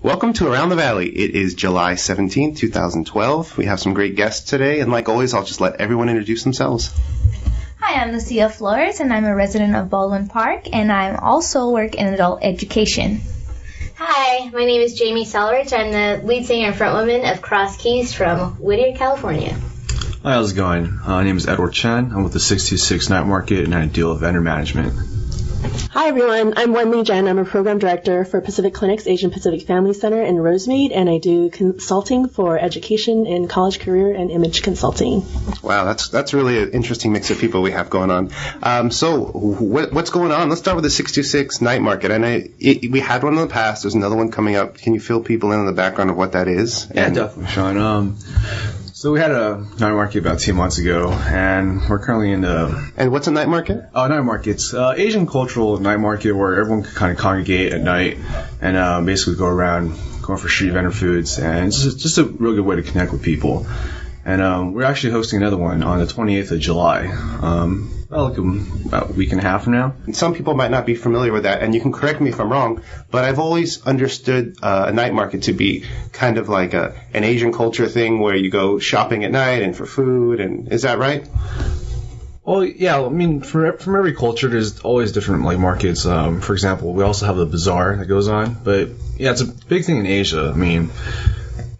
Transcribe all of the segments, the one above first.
Welcome to Around the Valley. It is July 17th, 2012. We have some great guests today, and like always, I'll just let everyone introduce themselves. Hi, I'm Lucia Flores, and I'm a resident of Baldwin Park, and I also work in adult education. Hi, my name is Jamie Selridge. I'm the lead singer and frontwoman of Cross Keys from Whittier, California. Hi, how's it going? My name is Edward Chen. I'm with the 626 Night Market, and I deal with vendor management. Hi, everyone. I'm Wenli Jen. I'm a program director for Pacific Clinic's Asian Pacific Family Center in Rosemead, and I do consulting for education in college career and image consulting. Wow, that's really an interesting mix of people we have going on. So what's going on? Let's start with the 626 Night Market. And we had one in the past. There's another one coming up. Can you fill people in on the background of what that is? Yeah, definitely, Sean. So we had a night market about 2 months ago, and we're currently in the... And what's a night market? Night market's Asian cultural night market where everyone can kind of congregate at night and basically go around going for street vendor foods, and it's just a real good way to connect with people. And we're actually hosting another one on the 28th of July, about a week and a half from now. And some people might not be familiar with that, and you can correct me if I'm wrong, but I've always understood a night market to be kind of like an Asian culture thing where you go shopping at night and for food, and is that right? Well, yeah, I mean, from every culture, there's always different like markets. For example, we also have the bazaar that goes on, but yeah, it's a big thing in Asia. I mean,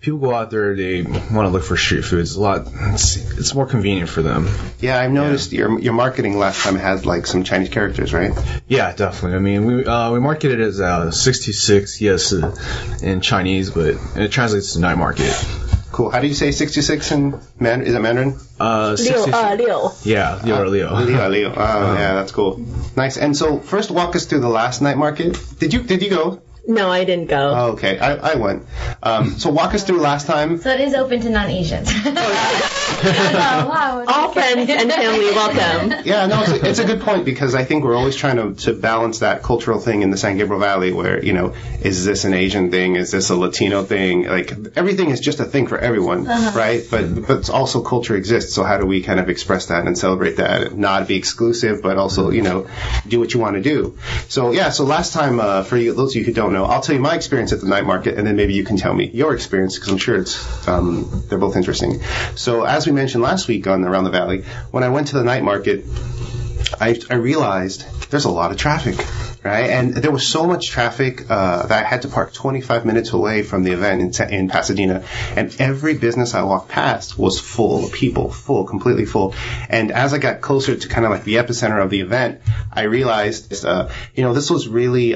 people go out there, they want to look for street foods. It's more convenient for them. Yeah, I've noticed your marketing last time had like some Chinese characters, right? Yeah, definitely. I mean, we marketed it as 66, yes, in Chinese, but it translates to night market. Cool. How do you say 66 in Mandarin? Is it Mandarin? Liu. Yeah, Leo. Leo. Yeah, that's cool. Nice. And so first walk us through the last night market. Did you go? No, I didn't go. Oh, okay. I went. So walk us through last time. So it is open to non-Asians. Wow. All friends and family welcome. Yeah, no, it's a good point because I think we're always trying to balance that cultural thing in the San Gabriel Valley where, is this an Asian thing? Is this a Latino thing? Like, everything is just a thing for everyone, right? But also culture exists, so how do we kind of express that and celebrate that and not be exclusive, but also, do what you want to do? So, yeah, so last time, for those of you who don't know, I'll tell you my experience at the night market, and then maybe you can tell me your experience, because I'm sure they're both interesting. So as we mentioned last week on Around the Valley, when I went to the night market, I realized there's a lot of traffic, right? And there was so much traffic that I had to park 25 minutes away from the event in Pasadena, and every business I walked past was full of people, completely full. And as I got closer to kind of like the epicenter of the event, I realized, this was really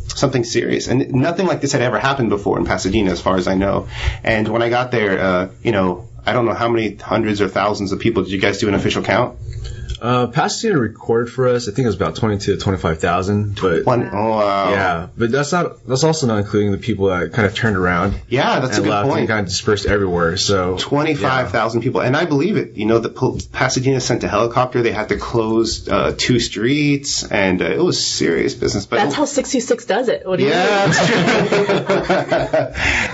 something serious. And nothing like this had ever happened before in Pasadena, as far as I know. And when I got there, I don't know how many hundreds or thousands of people. Did you guys do an official count? Pasadena recorded for us. I think it was about 22 to 25,000. But wow. Yeah, but that's also not including the people that kind of turned around. Yeah, that's a good point. And kind of dispersed everywhere. So 25,000 people, and I believe it. The Pasadena sent a helicopter. They had to close 2 streets, and it was serious business. But that's how 626 does it. What do you mean? That's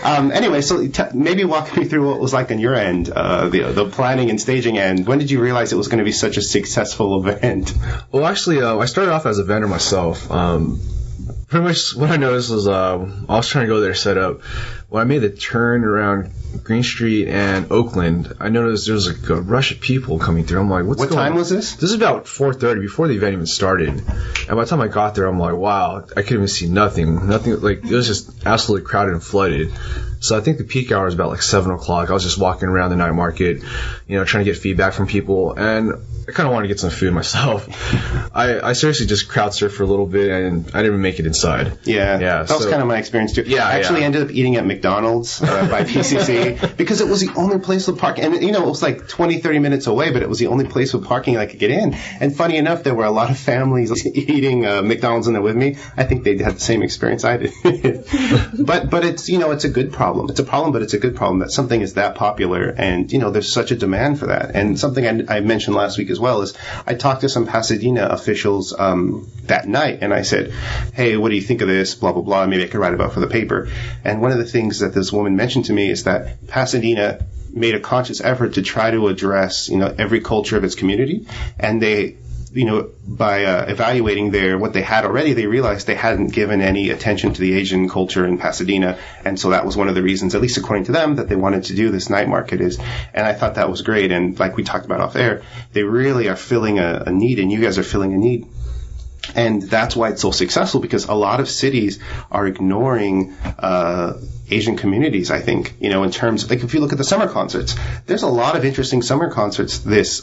true. Anyway, so maybe walk me through what it was like on your end, the planning and staging end. When did you realize it was going to be such a successful event? Well, actually, I started off as a vendor myself. Pretty much what I noticed was I was trying to go there set up. When I made the turn around Green Street and Oakland, I noticed there was like a rush of people coming through. I'm like, what time was this? This is about 4:30, before the event even started. And by the time I got there, I'm like, wow, I couldn't even see nothing. Like, it was just absolutely crowded and flooded. So I think the peak hour was about like 7 o'clock. I was just walking around the night market, trying to get feedback from people. And I kind of wanted to get some food myself. I seriously just crowd surfed for a little bit, and I didn't even make it inside. Yeah. That was kind of my experience too. Yeah, I actually ended up eating at McDonald's by PCC because it was the only place with parking. And, it was like 20, 30 minutes away, but it was the only place with parking I could get in. And funny enough, there were a lot of families eating McDonald's in there with me. I think they had the same experience I did. But it's, it's a good problem. It's a problem, but it's a good problem that something is that popular, and, there's such a demand for that. And something I mentioned last week as well is I talked to some Pasadena officials that night, and I said, hey, what do you think of this, blah, blah, blah, maybe I could write about it for the paper. And one of the things that this woman mentioned to me is that Pasadena made a conscious effort to try to address, every culture of its community, and they by evaluating what they had already, they realized they hadn't given any attention to the Asian culture in Pasadena. And so that was one of the reasons, at least according to them, that they wanted to do this night market and I thought that was great. And like we talked about off air, they really are filling a need, and you guys are filling a need. And that's why it's so successful, because a lot of cities are ignoring Asian communities, I think, in terms of, like, if you look at the summer concerts, there's a lot of interesting summer concerts this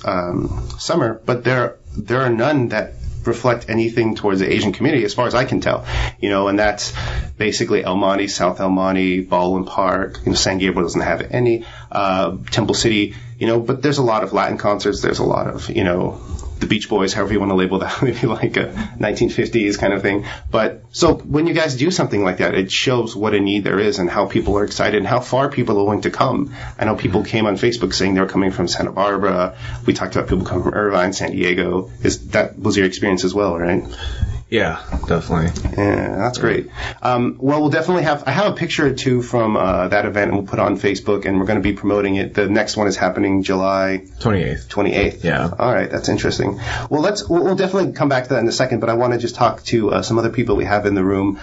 summer, but there are none that reflect anything towards the Asian community as far as I can tell, and that's basically El Monte, South El Monte, Baldwin Park, San Gabriel doesn't have any, Temple City, but there's a lot of Latin concerts, there's a lot of, the Beach Boys, however you want to label that, maybe like a 1950s kind of thing. But so when you guys do something like that, it shows what a need there is and how people are excited and how far people are willing to come. I know people came on Facebook saying they were coming from Santa Barbara. We talked about people coming from Irvine, San Diego. That was your experience as well, right? Yeah, definitely. Yeah, that's great. Well, we'll definitely I have a picture or two from that event, and we'll put it on Facebook, and we're going to be promoting it. The next one is happening July 28th. Yeah. All right, that's interesting. Well, we'll definitely come back to that in a second, but I want to just talk to some other people we have in the room.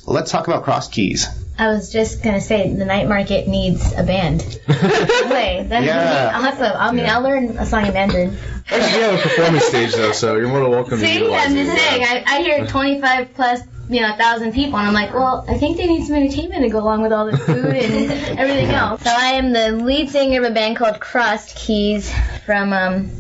Let's talk about Cross Keys. I was just going to say, the night market needs a band. Wait, that's awesome. I mean, I'll learn a song in Mandarin. Actually, you have a performance stage, though, so you're more than welcome to utilize it. I'm just saying, I hear 25 plus, 1,000 people, and I'm like, well, I think they need some entertainment to go along with all the food and everything else. So I am the lead singer of a band called Crossed Keys from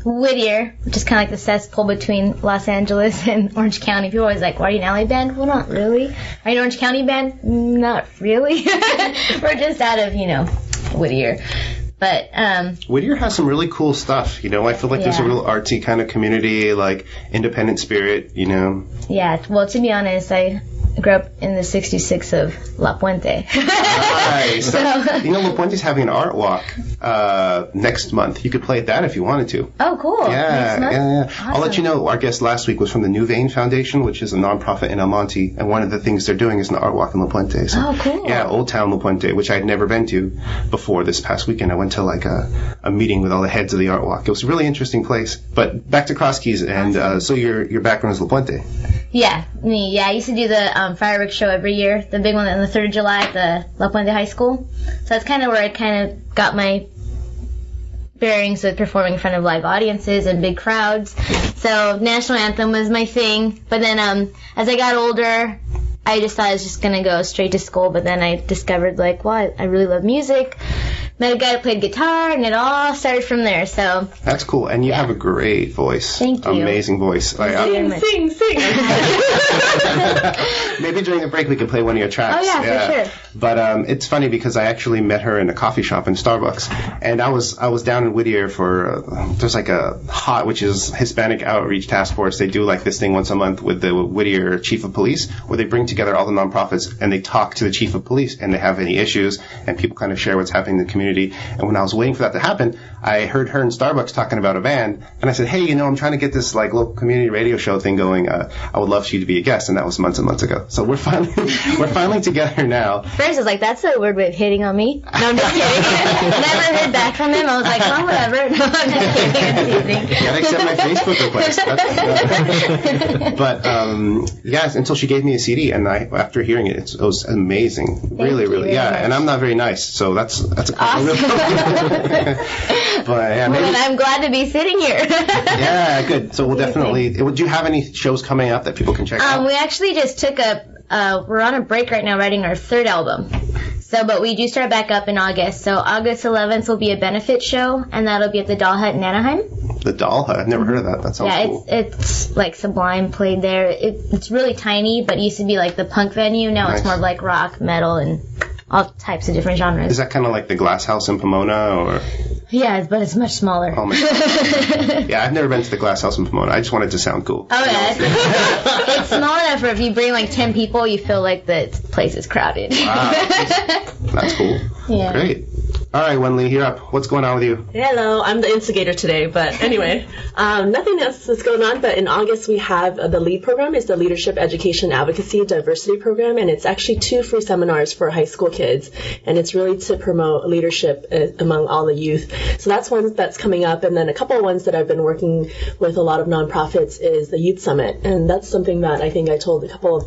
Whittier, which is kind of like the cesspool between Los Angeles and Orange County. People are always like, well, are you an LA band? Well, not really. Are you an Orange County band? Not really. We're just out of, Whittier. But Whittier has some really cool stuff, I feel like there's a real artsy kind of community, like independent spirit, Yeah, well, to be honest, I grew up in the 66 of La Puente. Nice. La Puente's having an art walk next month. You could play at that if you wanted to. Oh, cool. Yeah. Awesome. I'll let you know. Our guest last week was from the New Vein Foundation, which is a nonprofit in El Monte, and one of the things they're doing is an art walk in La Puente. So, cool. Yeah, Old Town La Puente, which I'd never been to before this past weekend. I went to like a meeting with all the heads of the art walk. It was a really interesting place. But back to Cross Keys, and so your background is La Puente. Yeah, me. Yeah, I used to do the fireworks show every year, the big one on the 3rd of July at the La Puente High School. So that's kind of where I kind of got my bearings with performing in front of live audiences and big crowds. So national anthem was my thing. But then as I got older, I just thought I was just going to go straight to school. But then I discovered, I really love music. Met a guy who played guitar, and it all started from there. So that's cool, and you have a great voice. Thank you. Amazing voice. Sing. Maybe during the break we could play one of your tracks. Oh yeah, for sure. But it's funny because I actually met her in a coffee shop in Starbucks, and I was down in Whittier for there's like a HOT, which is Hispanic Outreach Task Force. They do like this thing once a month with the Whittier Chief of Police, where they bring together all the nonprofits and they talk to the Chief of Police, and they have any issues, and people kind of share what's happening in the community. And when I was waiting for that to happen, I heard her in Starbucks talking about a band, and I said, hey, I'm trying to get this like local community radio show thing going. I would love for you to be a guest, and that was months and months ago. So we're finally together now. First, I was like, that's a weird way of hitting on me. No, I'm just kidding. Never heard back from him. I was like, oh, whatever. No, I'm just kidding. I'm teasing. You gotta accept my Facebook request. But yes, until she gave me a CD, and after hearing it, it was amazing. Really, yeah. Much. And I'm not very nice, so that's a compliment. Awesome. But yeah, maybe. And I'm glad to be sitting here. Yeah, good. So we'll definitely. Do you have any shows coming up that people can check out? We actually just took we're on a break right now writing our 3rd album. So, but we do start back up in August. So August 11th will be a benefit show, and that'll be at the Doll Hut in Anaheim. The Doll Hut? I've never heard of that. That sounds cool. Yeah, it's like Sublime played there. It's really tiny, but it used to be like the punk venue. Now It's more of like rock, metal, and all types of different genres. Is that kind of like the Glass House in Pomona, or? Yeah, but it's much smaller. Oh my God. Yeah, I've never been to the Glass House in Pomona. I just want it to sound cool. Oh yeah, it's small enough where if you bring like 10 people, you feel like the place is crowded. Wow, that's cool. Yeah. Great. All right, Wenli, you're up. What's going on with you? Hello, I'm the instigator today, but anyway, nothing else is going on, but in August we have the LEAD program. It's the Leadership Education Advocacy Diversity Program, and it's actually 2 free seminars for high school kids, and it's really to promote leadership among all the youth. So that's one that's coming up, and then a couple of ones that I've been working with a lot of nonprofits is the Youth Summit, and that's something that I think I told a couple of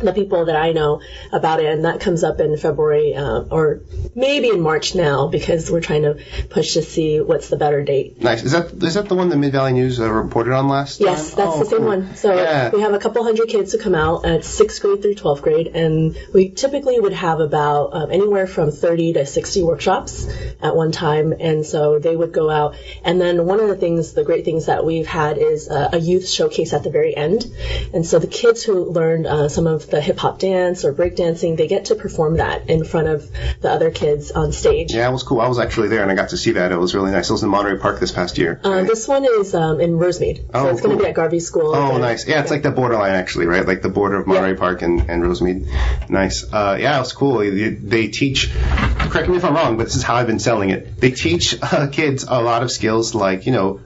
the people that I know about it, and that comes up in February or maybe in March now, because we're trying to push to see what's the better date. Nice. Is that the one the Mid-Valley News reported on last time? Yes, that's the same cool. one. So we have a couple hundred kids who come out at 6th grade through 12th grade, and we typically would have about anywhere from 30 to 60 workshops at one time, and so they would go out. And then one of the great things that we've had is a youth showcase at the very end, and so the kids who learned some of the hip-hop dance or breakdancing, they get to perform that in front of the other kids on stage. Yeah, it was cool. I was actually there, and I got to see that. It was really nice. It was in Monterey Park this past year. This one is in Rosemead. So it's going to be at Garvey School. Oh, nice. Yeah, it's like the borderline, actually, right? Like the border of Monterey Park and Rosemead. Nice. Yeah, it was cool. They teach, correct me if I'm wrong, but this is how I've been selling it. They teach kids a lot of skills like,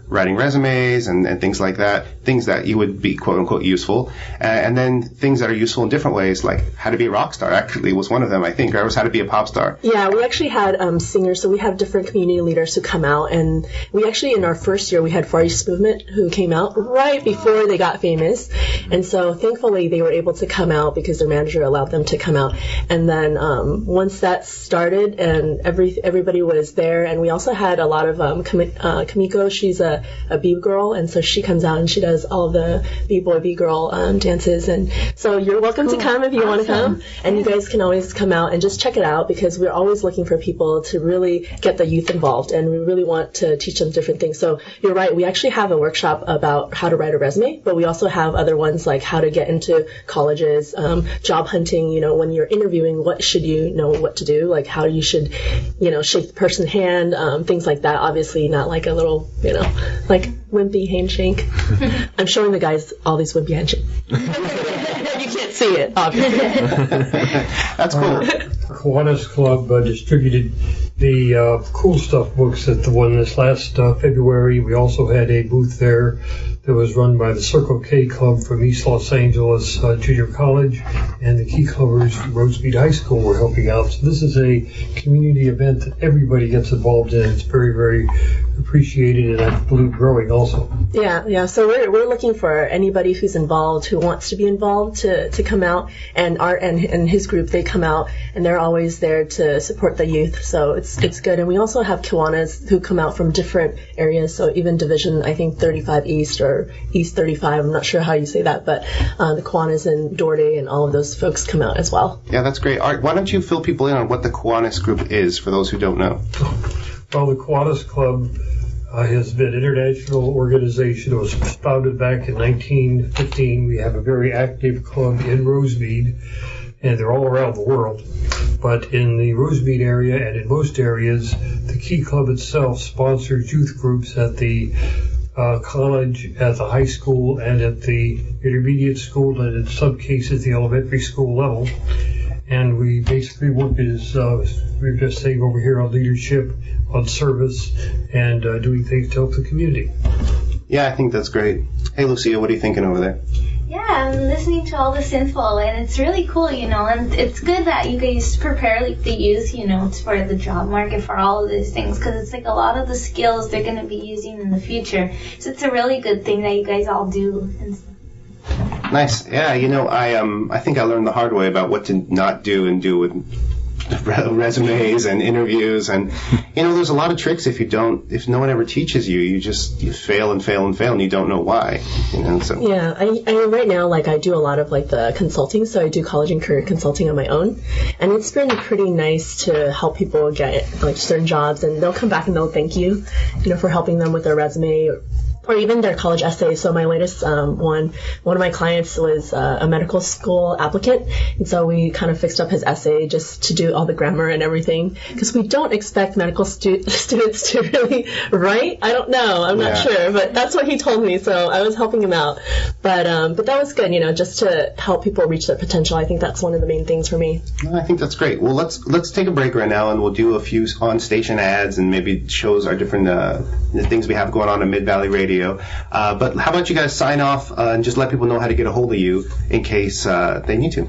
writing resumes and things like that, things that you would be quote-unquote useful, and then things that are useful in different ways, like how to be a rock star, actually, was one of them, I think, or it was how to be a pop star. Yeah, we actually had singers, so we have different community leaders who come out, and we actually, in our first year, we had Far East Movement who came out right before they got famous, and so thankfully they were able to come out because their manager allowed them to come out, and then once that started, and everybody was there, and we also had a lot of Kamiko, she's a B-girl, and so she comes out and she does all of the B-boy, B-girl dances, and so you're welcome to come if you want to come, and you guys can always come out and just check it out, because we're always looking for people to really get the youth involved, and we really want to teach them different things. So you're right, we actually have a workshop about how to write a resume, but we also have other ones like how to get into colleges, job hunting, when you're interviewing, what should you know what to do, like how you should, shake the person's hand, things like that. Obviously not like a little, like wimpy handshake. I'm showing the guys all these wimpy handshakes. You can't see it, obviously. That's cool. Kiwanis Club distributed the Cool Stuff books at the one this last February. We also had a booth there that was run by the Circle K Club from East Los Angeles Junior College, and the Key Clubbers from Rosemead High School were helping out. So this is a community event that everybody gets involved in. It's very, very appreciated, and I believe growing also. Yeah. So we're looking for anybody who's involved, who wants to be involved, to come out. And Art and his group, they come out, and they're always there to support the youth. So it's good. And we also have Kiwanis who come out from different areas. So even Division, I think 35 East or East 35. I'm not sure how you say that, but the Kiwanis and Doherty and all of those folks come out as well. Yeah, that's great. Art, why don't you fill people in on what the Kiwanis group is for those who don't know? Well, the Kiwanis Club has been an international organization. It was founded back in 1915. We have a very active club in Rosemead, and they're all around the world. But in the Rosemead area and in most areas, the Key Club itself sponsors youth groups at the college, at the high school, and at the intermediate school, and in some cases the elementary school level. And we basically work as, we're just saying over here, on leadership, on service, and doing things to help the community. Yeah, I think that's great. Hey, Lucia, what are you thinking over there? Yeah, I'm listening to all this info, and it's really cool, and it's good that you guys prepare the youth, for the job market, for all of these things, because it's a lot of the skills they're going to be using in the future. So it's a really good thing that you guys all do. Nice. Yeah, I think I learned the hard way about what to not do and do with resumes and interviews, and there's a lot of tricks if no one ever teaches you, you fail and fail and fail, and you don't know why. So yeah, I right now I do a lot of the consulting, so I do college and career consulting on my own, and it's been pretty nice to help people get certain jobs, and they'll come back and they'll thank you, for helping them with their resume or even their college essays. So my latest one of my clients was a medical school applicant, and so we kind of fixed up his essay just to do all the grammar and everything, because we don't expect medical students to really write. I don't know, I'm not sure, but that's what he told me, so I was helping him out. But that was good, just to help people reach their potential. I think that's one of the main things for me. I think that's great. Well, let's take a break right now, and we'll do a few on-station ads and maybe shows our different the things we have going on in Mid-Valley Radio. But how about you guys sign off and just let people know how to get a hold of you in case they need to.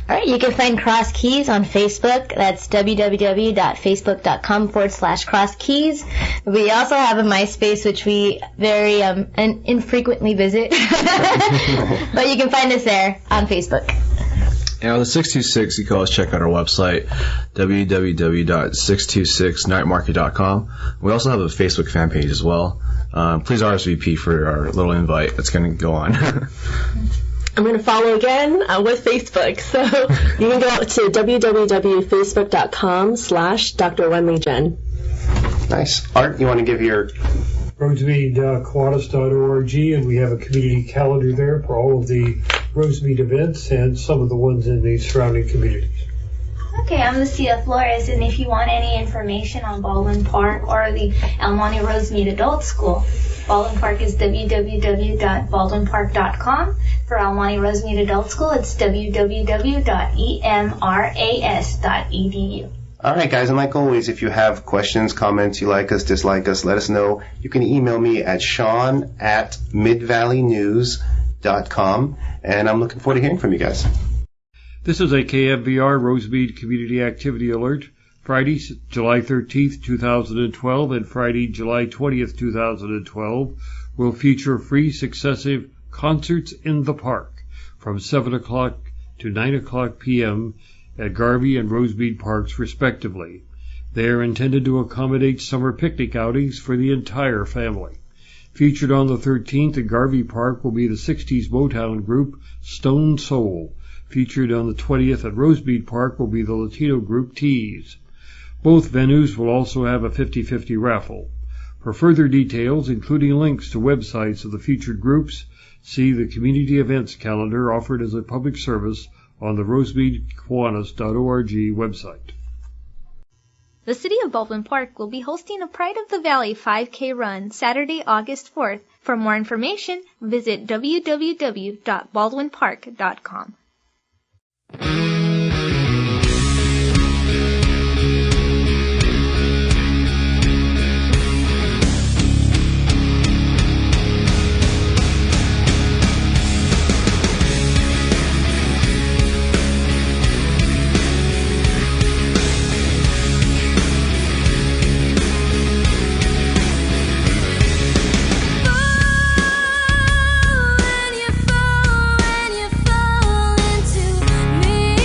All right, you can find Cross Keys on Facebook. That's www.facebook.com/crosskeys. We also have a MySpace, which we very infrequently visit. But you can find us there on Facebook. And on the 626, you can always check out our website, www.626nightmarket.com. We also have a Facebook fan page as well. Please RSVP for our little invite that's going to go on. I'm going to follow again with Facebook. So you can go to www.facebook.com/Dr. Wenli Jen. Nice. Art, you want to give your... Rosemead.Kiwanis.org, and we have a community calendar there for all of the Rosemead events and some of the ones in the surrounding communities. Okay, I'm Lucia Flores, and if you want any information on Baldwin Park or the El Monte Rosemead Adult School, Baldwin Park is www.baldwinpark.com. For El Monte Rosemead Adult School, it's www.emras.edu. All right, guys, and like always, if you have questions, comments, you like us, dislike us, let us know. You can email me at sean@midvalleynews.com, and I'm looking forward to hearing from you guys. This is a KFVR Rosemead Community Activity Alert. Friday, July 13th, 2012, and Friday, July 20th, 2012, will feature free successive concerts in the park from 7 o'clock to 9 o'clock p.m. at Garvey and Rosemead Parks, respectively. They are intended to accommodate summer picnic outings for the entire family. Featured on the 13th at Garvey Park will be the 60s Motown group Stone Soul. Featured on the 20th at Rosemead Park will be the Latino group Tease. Both venues will also have a 50-50 raffle. For further details, including links to websites of the featured groups, see the community events calendar offered as a public service on the rosemeadkiwanis.org website. The City of Baldwin Park will be hosting a Pride of the Valley 5K run Saturday, August 4th. For more information, visit www.baldwinpark.com. When you fall into me.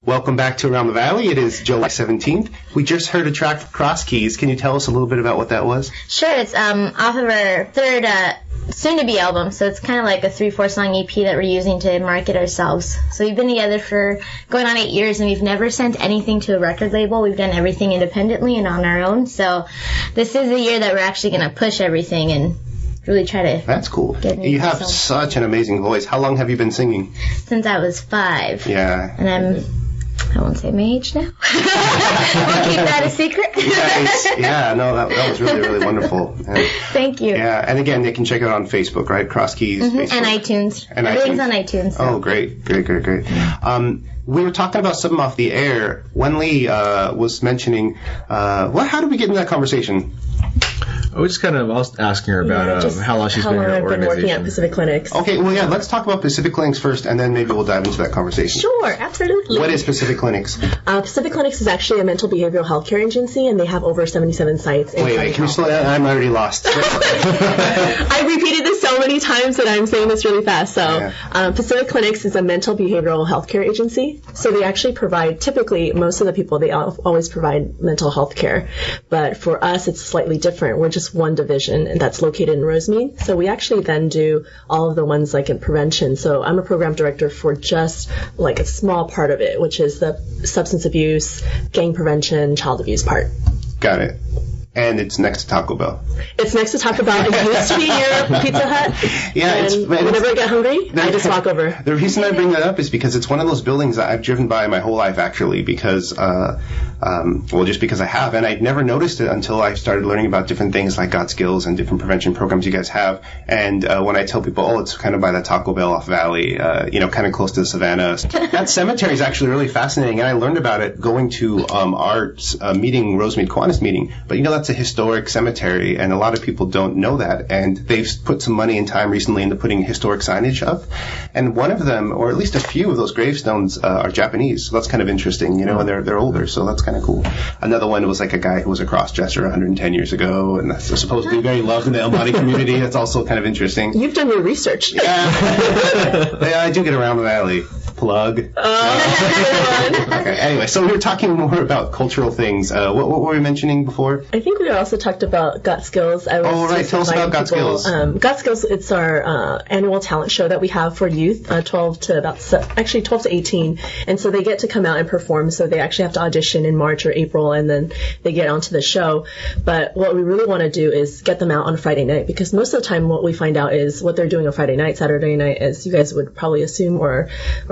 Welcome back to Around the Valley. It is July 17th. We just heard a track from Cross Keys. Can you tell us a little bit about what that was? Sure. It's off of our third soon-to-be album, so it's kind of like a 3-4 song EP that we're using to market ourselves. So we've been together for going on 8 years, and we've never sent anything to a record label. We've done everything independently and on our own. So this is the year that we're actually going to push everything and really try to. That's cool. You have such an amazing voice. How long have you been singing? Since I was 5. Yeah. And I won't say my age now. We'll keep that a secret. Yeah, no, that was really, really wonderful. And, thank you. Yeah, and again, they can check it out on Facebook, right? Cross Keys. Facebook. And iTunes. Everything's on iTunes. So. Oh, great. We were talking about something off the air. Wenli was mentioning, how did we get in that conversation? I was asking her about how long she's been in her organization. How long I've been working at Pacific Clinics. Okay, well, yeah, let's talk about Pacific Clinics first, and then maybe we'll dive into that conversation. Sure, absolutely. What is Pacific Clinics? Pacific Clinics is actually a mental behavioral health care agency, and they have over 77 sites. Wait, can you slow down? I'm already lost. I repeated this so many times that I'm saying this really fast. So, Pacific Clinics is a mental behavioral health care agency. So they actually provide, typically, most of the people, they always provide mental health care. But for us, it's slightly different. We're just one division, and that's located in Rosemead. So we actually then do all of the ones like in prevention. So I'm a program director for just like a small part of it, which is the substance abuse, gang prevention, child abuse part. Got it. And it's next to Taco Bell. It's next to Taco Bell. It used to be near Pizza Hut. Yeah, whenever I get hungry, I just walk over. The reason I bring that up is because it's one of those buildings that I've driven by my whole life, actually, because, just because I have. And I'd never noticed it until I started learning about different things like God Skills and different prevention programs you guys have. And when I tell people, it's kind of by the Taco Bell off Valley, kind of close to the Savannah. That cemetery is actually really fascinating, and I learned about it going to our meeting, Rosemead Kiwanis meeting. But that's a historic cemetery, and a lot of people don't know that. And they've put some money and time recently into putting historic signage up. And one of them, or at least a few of those gravestones, are Japanese. So that's kind of interesting, and they're older, so that's kind of cool. Another one was like a guy who was a cross-dresser 110 years ago, and that's supposedly very loved in the El Monte community. That's also kind of interesting. You've done your research. Yeah. I do get around the valley. Plug. Okay. Anyway, so we were talking more about cultural things. What were we mentioning before? I think we also talked about Got Skills. Tell us about Got Skills. Got Skills, it's our annual talent show that we have for youth, 12 to 18. And so they get to come out and perform. So they actually have to audition in March or April, and then they get onto the show. But what we really want to do is get them out on Friday night, because most of the time what we find out is what they're doing on Friday night, Saturday night, as you guys would probably assume or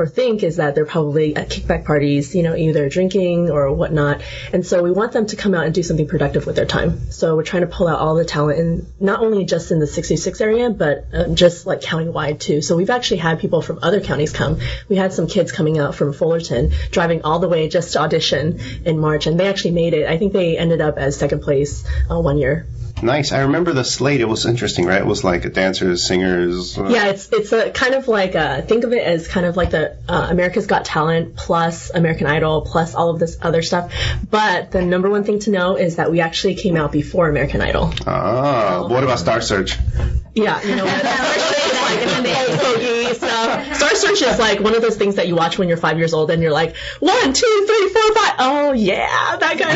think, think is that they're probably at kickback parties, either drinking or whatnot. And so we want them to come out and do something productive with their time. So we're trying to pull out all the talent, and not only just in the 66 area, but just like countywide too. So we've actually had people from other counties come. We had some kids coming out from Fullerton, driving all the way just to audition in March, and they actually made it. I think they ended up as second place one year. Nice. I remember the slate. It was interesting, right? It was like dancers, singers. Yeah, it's a kind of like think of it as kind of like the America's Got Talent plus American Idol plus all of this other stuff. But the number one thing to know is that we actually came out before American Idol. What about Star Search? Yeah, you know what? Star Search is like one of those things that you watch when you're 5 years old and you're like, 1, 2, 3, 4, 5. Oh yeah, that guy.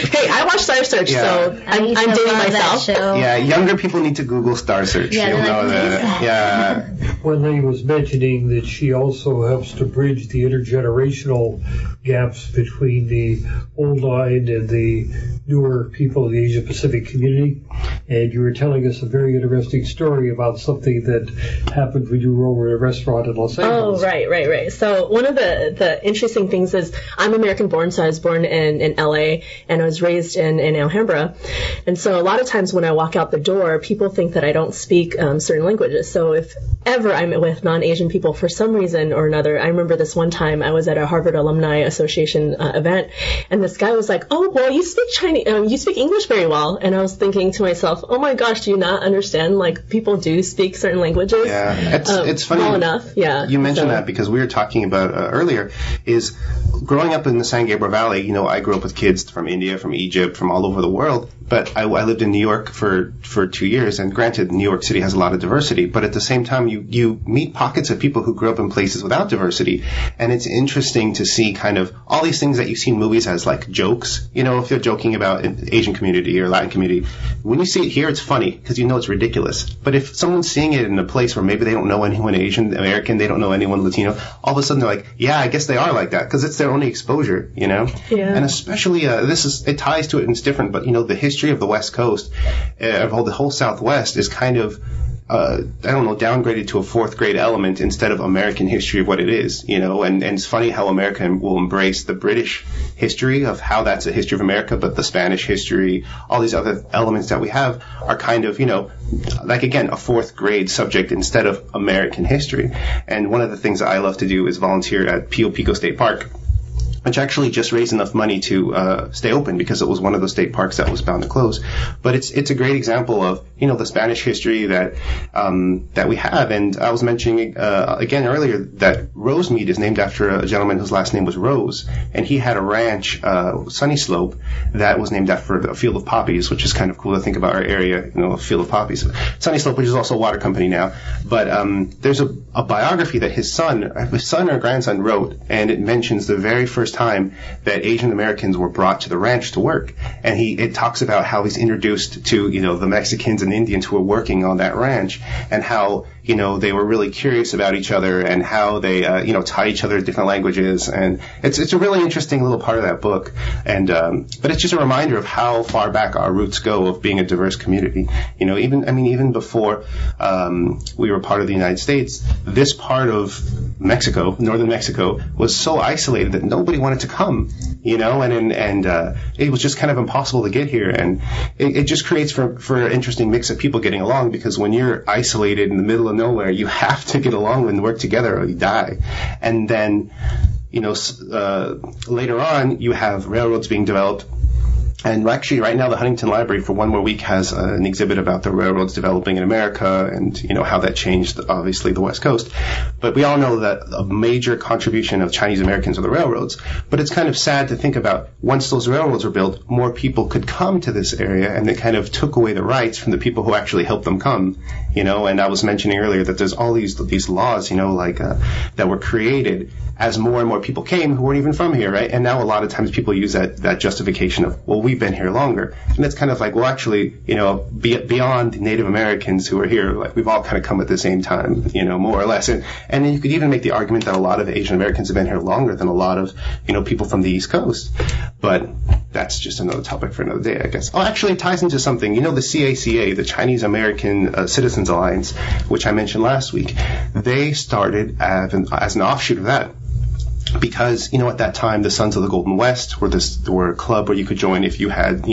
Hey, I watch Star Search, so I'm dating myself. Yeah, younger people need to Google Star Search. Yeah, you'll know that. Yeah. Wenli was mentioning that she also helps to bridge the intergenerational gaps between the old line and the newer people of the Asia Pacific community. And you were telling us a very interesting story about something that happened when you were over at a restaurant in Los Angeles. Oh, right. So one of the interesting things is I'm American born, so I was born in LA and I was raised in Alhambra. And so a lot of times when I walk out the door, people think that I don't speak certain languages. So if ever I'm with non-Asian people for some reason or another, I remember this one time I was at a Harvard Alumni Association event, and this guy was like, "Oh, well, you speak Chinese, you speak English very well." And I was thinking to myself, "Oh my gosh, do you not understand? Like, people do speak certain languages." Yeah, it's funny. Well enough, yeah. You mentioned that because we were talking about earlier is growing up in the San Gabriel Valley. You know, I grew up with kids from India, from Egypt, from all over the world. But I lived in New York for 2 years, and granted, New York City has a lot of diversity. But at the same time, you meet pockets of people who grew up in places without diversity, and it's interesting to see kind of all these things that you see in movies as like jokes. You know, if you're joking about an Asian community or Latin community, when you see it here, it's funny because you know it's ridiculous. But if someone's seeing it in a place where maybe they don't know anyone Asian American, they don't know anyone Latino, all of a sudden they're like, yeah, I guess they are like that because it's their only exposure, you know. Yeah. And especially it ties to it and it's different, but you know the history of the West Coast, of the whole Southwest is kind of downgraded to a fourth grade element instead of American history of what it is, you know, and it's funny how America will embrace the British history of how that's a history of America, but the Spanish history, all these other elements that we have are kind of, you know, like again, a fourth grade subject instead of American history. And one of the things that I love to do is volunteer at Pio Pico State Park, which actually just raised enough money to stay open because it was one of those state parks that was bound to close. But it's a great example of, you know, the Spanish history that we have. And I was mentioning again earlier that Rosemead is named after a gentleman whose last name was Rose, and he had a ranch, Sunny Slope, that was named after a field of poppies, which is kind of cool to think about our area, you know, a field of poppies. Sunny Slope, which is also a water company now. But there's a biography that his son or grandson wrote, and it mentions the very first time that Asian Americans were brought to the ranch to work, and it talks about how he's introduced to, you know, the Mexicans and Indians who were working on that ranch, and how, you know, they were really curious about each other and how they you know, taught each other different languages, and it's a really interesting little part of that book, and but it's just a reminder of how far back our roots go of being a diverse community. You know, even before we were part of the United States, this part of Mexico, northern Mexico, was so isolated that nobody wanted to come, you know, and it was just kind of impossible to get here, and it just creates for an interesting mix of people getting along, because when you're isolated in the middle of nowhere, you have to get along and work together or you die. And then, you know, later on you have railroads being developed. And actually, right now, the Huntington Library, for one more week, has an exhibit about the railroads developing in America and, you know, how that changed, obviously, the West Coast. But we all know that a major contribution of Chinese Americans are the railroads. But it's kind of sad to think about, once those railroads were built, more people could come to this area, and they kind of took away the rights from the people who actually helped them come, you know. And I was mentioning earlier that there's all these laws, you know, like that were created as more and more people came who weren't even from here, right? And now a lot of times people use that justification of, well, we've been here longer. And it's kind of like, well, actually, you know, beyond Native Americans who are here, like, we've all kind of come at the same time, you know, more or less. And then you could even make the argument that a lot of Asian Americans have been here longer than a lot of, you know, people from the East Coast. But that's just another topic for another day, I guess. Oh, actually, it ties into something. You know, the CACA, the Chinese American Citizens Alliance, which I mentioned last week, they started as an offshoot of that. Because, at that time, the Sons of the Golden West were a club where you could join if you had,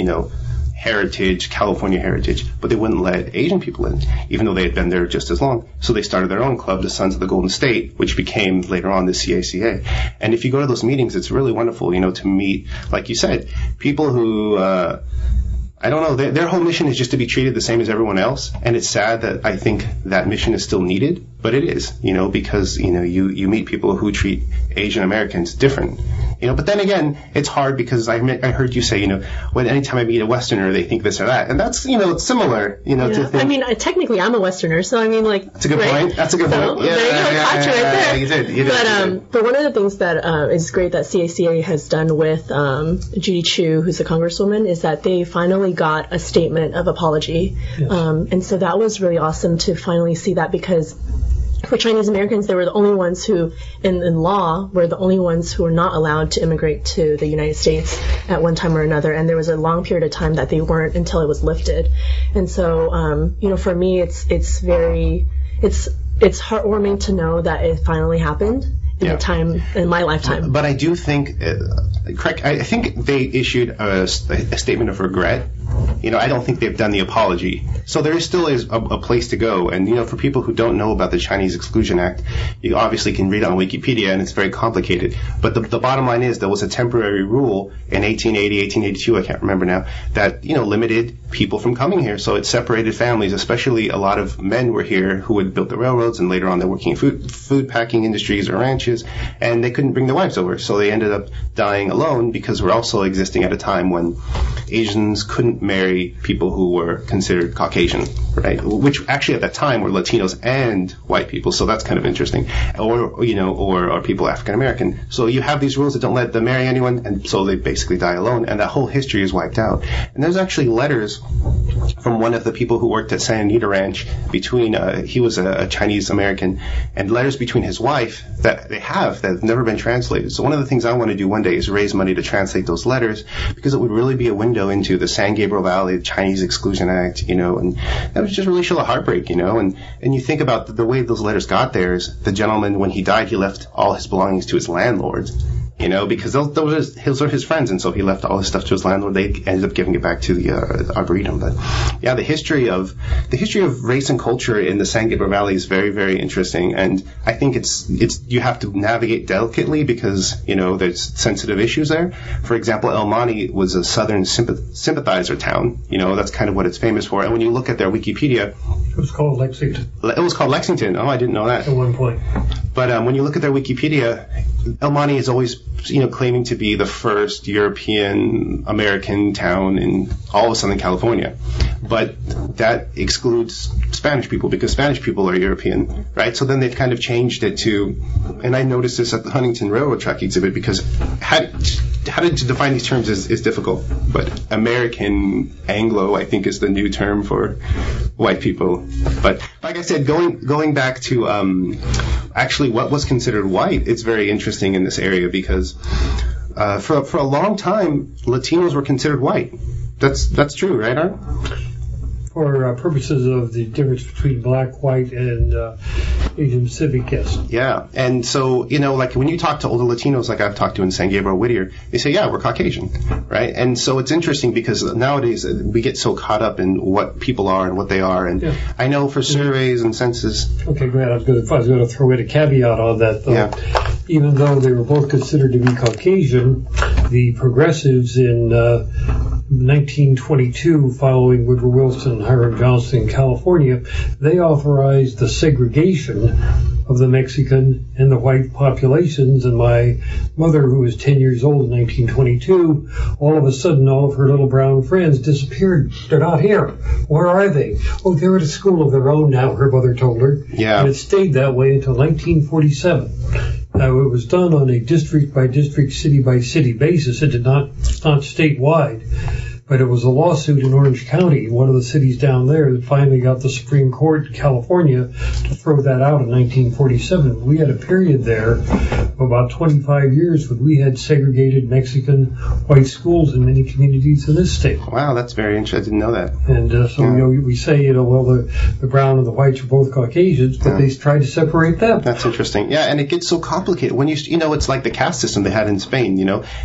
heritage, California heritage, but they wouldn't let Asian people in, even though they had been there just as long. So they started their own club, the Sons of the Golden State, which became later on the CACA. And if you go to those meetings, it's really wonderful, to meet, like you said, people who, I don't know, their whole mission is just to be treated the same as everyone else. And it's sad that I think that mission is still needed, but it is, because, you meet people who treat Asian Americans different. But then again, it's hard because I heard you say, anytime I meet a Westerner, they think this or that. And that's, it's similar, to think. I mean, technically I'm a Westerner, so I mean, like. That's a good point. That's a good point. Yeah, there you go, You did. But one of the things that is great that CACA has done with Judy Chu, who's a congresswoman, is that they finally got a statement of apology. Yes. And so that was really awesome to finally see that, because for Chinese Americans, they were the only ones who, in law, were the only ones who were not allowed to immigrate to the United States at one time or another. And there was a long period of time that they weren't until it was lifted. And so, for me, it's heartwarming to know that it finally happened in my lifetime. But I do think, correct, I think they issued a statement of regret. I don't think they've done the apology. So there still is a place to go. And, for people who don't know about the Chinese Exclusion Act, you obviously can read it on Wikipedia, and it's very complicated. But the bottom line is there was a temporary rule in 1880, 1882, I can't remember now, that, limited people from coming here. So it separated families, especially a lot of men were here who had built the railroads, and later on they're working in food packing industries or ranches, and they couldn't bring their wives over. So they ended up dying alone, because we're also existing at a time when Asians couldn't marry people who were considered Caucasian, right? Which actually at that time were Latinos and white people, so that's kind of interesting. Or people African American. So you have these rules that don't let them marry anyone, and so they basically die alone, and that whole history is wiped out. And there's actually letters from one of the people who worked at Santa Anita Ranch between, he was a Chinese American, and letters between his wife that have never been translated. So one of the things I want to do one day is raise money to translate those letters, because it would really be a window into the San Gabriel Valley, the Chinese Exclusion Act, and that was just really show a heartbreak, and you think about the way those letters got there is the gentleman, when he died, he left all his belongings to his landlords. Because those are his friends, and so he left all his stuff to his landlord. They ended up giving it back to the Arboretum. But yeah, the history of race and culture in the San Gabriel Valley is very, very interesting, and I think it's you have to navigate delicately, because there's sensitive issues there. For example, El Monte was a Southern sympathizer town. That's kind of what it's famous for. And when you look at their Wikipedia, it was called Lexington. It was called Lexington. Oh, I didn't know that. At one point. But when you look at their Wikipedia, El Monte is always, claiming to be the first European American town in all of Southern California. But that excludes Spanish people, because Spanish people are European, right? So then they've kind of changed it to, and I noticed this at the Huntington Railroad Track exhibit, because how to define these terms is difficult. But American Anglo, I think, is the new term for white people. But like I said, going back to actually what was considered white, it's very interesting in this area, because for a long time, Latinos were considered white. That's true, right, Art? For purposes of the difference between black, white, and Asian Pacific, yes. Yeah, and so, like when you talk to older Latinos, like I've talked to in San Gabriel Whittier, they say, yeah, we're Caucasian, right? And so it's interesting, because nowadays we get so caught up in what people are and what they are, and I know for surveys and census... Okay, great. I was going to throw in a caveat on that, though. Yeah. Even though they were both considered to be Caucasian, the progressives in 1922, following Woodrow Wilson and Hiram Johnson in California, they authorized the segregation of the Mexican and the white populations. And my mother, who was 10 years old in 1922, all of a sudden all of her little brown friends disappeared. They're not here. Where are they? Oh, they're at a school of their own now, her mother told her. Yeah. And it stayed that way until 1947. Now, it was done on a district-by-district, city-by-city basis. It did not, it's not statewide. But it was a lawsuit in Orange County, one of the cities down there, that finally got the Supreme Court in California to throw that out in 1947. We had a period there of about 25 years when we had segregated Mexican white schools in many communities in this state. Wow, that's very interesting. I didn't know that. And so, we say, well, the brown and the whites are both Caucasians, but they tried to separate them. That's interesting. Yeah, and it gets so complicated. When it's like the caste system they had in Spain,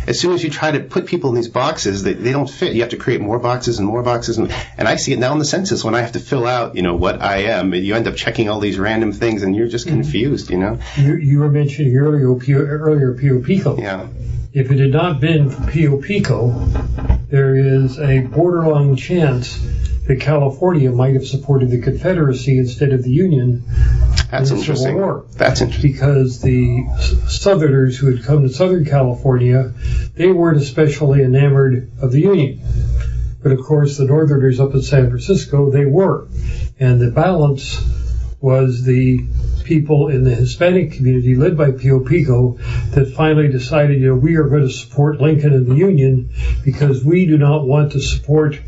As soon as you try to put people in these boxes, they don't fit. You have to create more boxes and more boxes. And I see it now in the census when I have to fill out, what I am. You end up checking all these random things, and you're just confused, You were mentioning earlier Pio Pico. Yeah. If it had not been for Pio Pico, there is a borderline chance that California might have supported the Confederacy instead of the Union That's in the interesting. Civil War. That's interesting. Because the Southerners who had come to Southern California, they weren't especially enamored of the Union. But of course, the Northerners up in San Francisco, they were. And the balance was the people in the Hispanic community led by Pio Pico that finally decided, we are going to support Lincoln and the Union because we do not want to support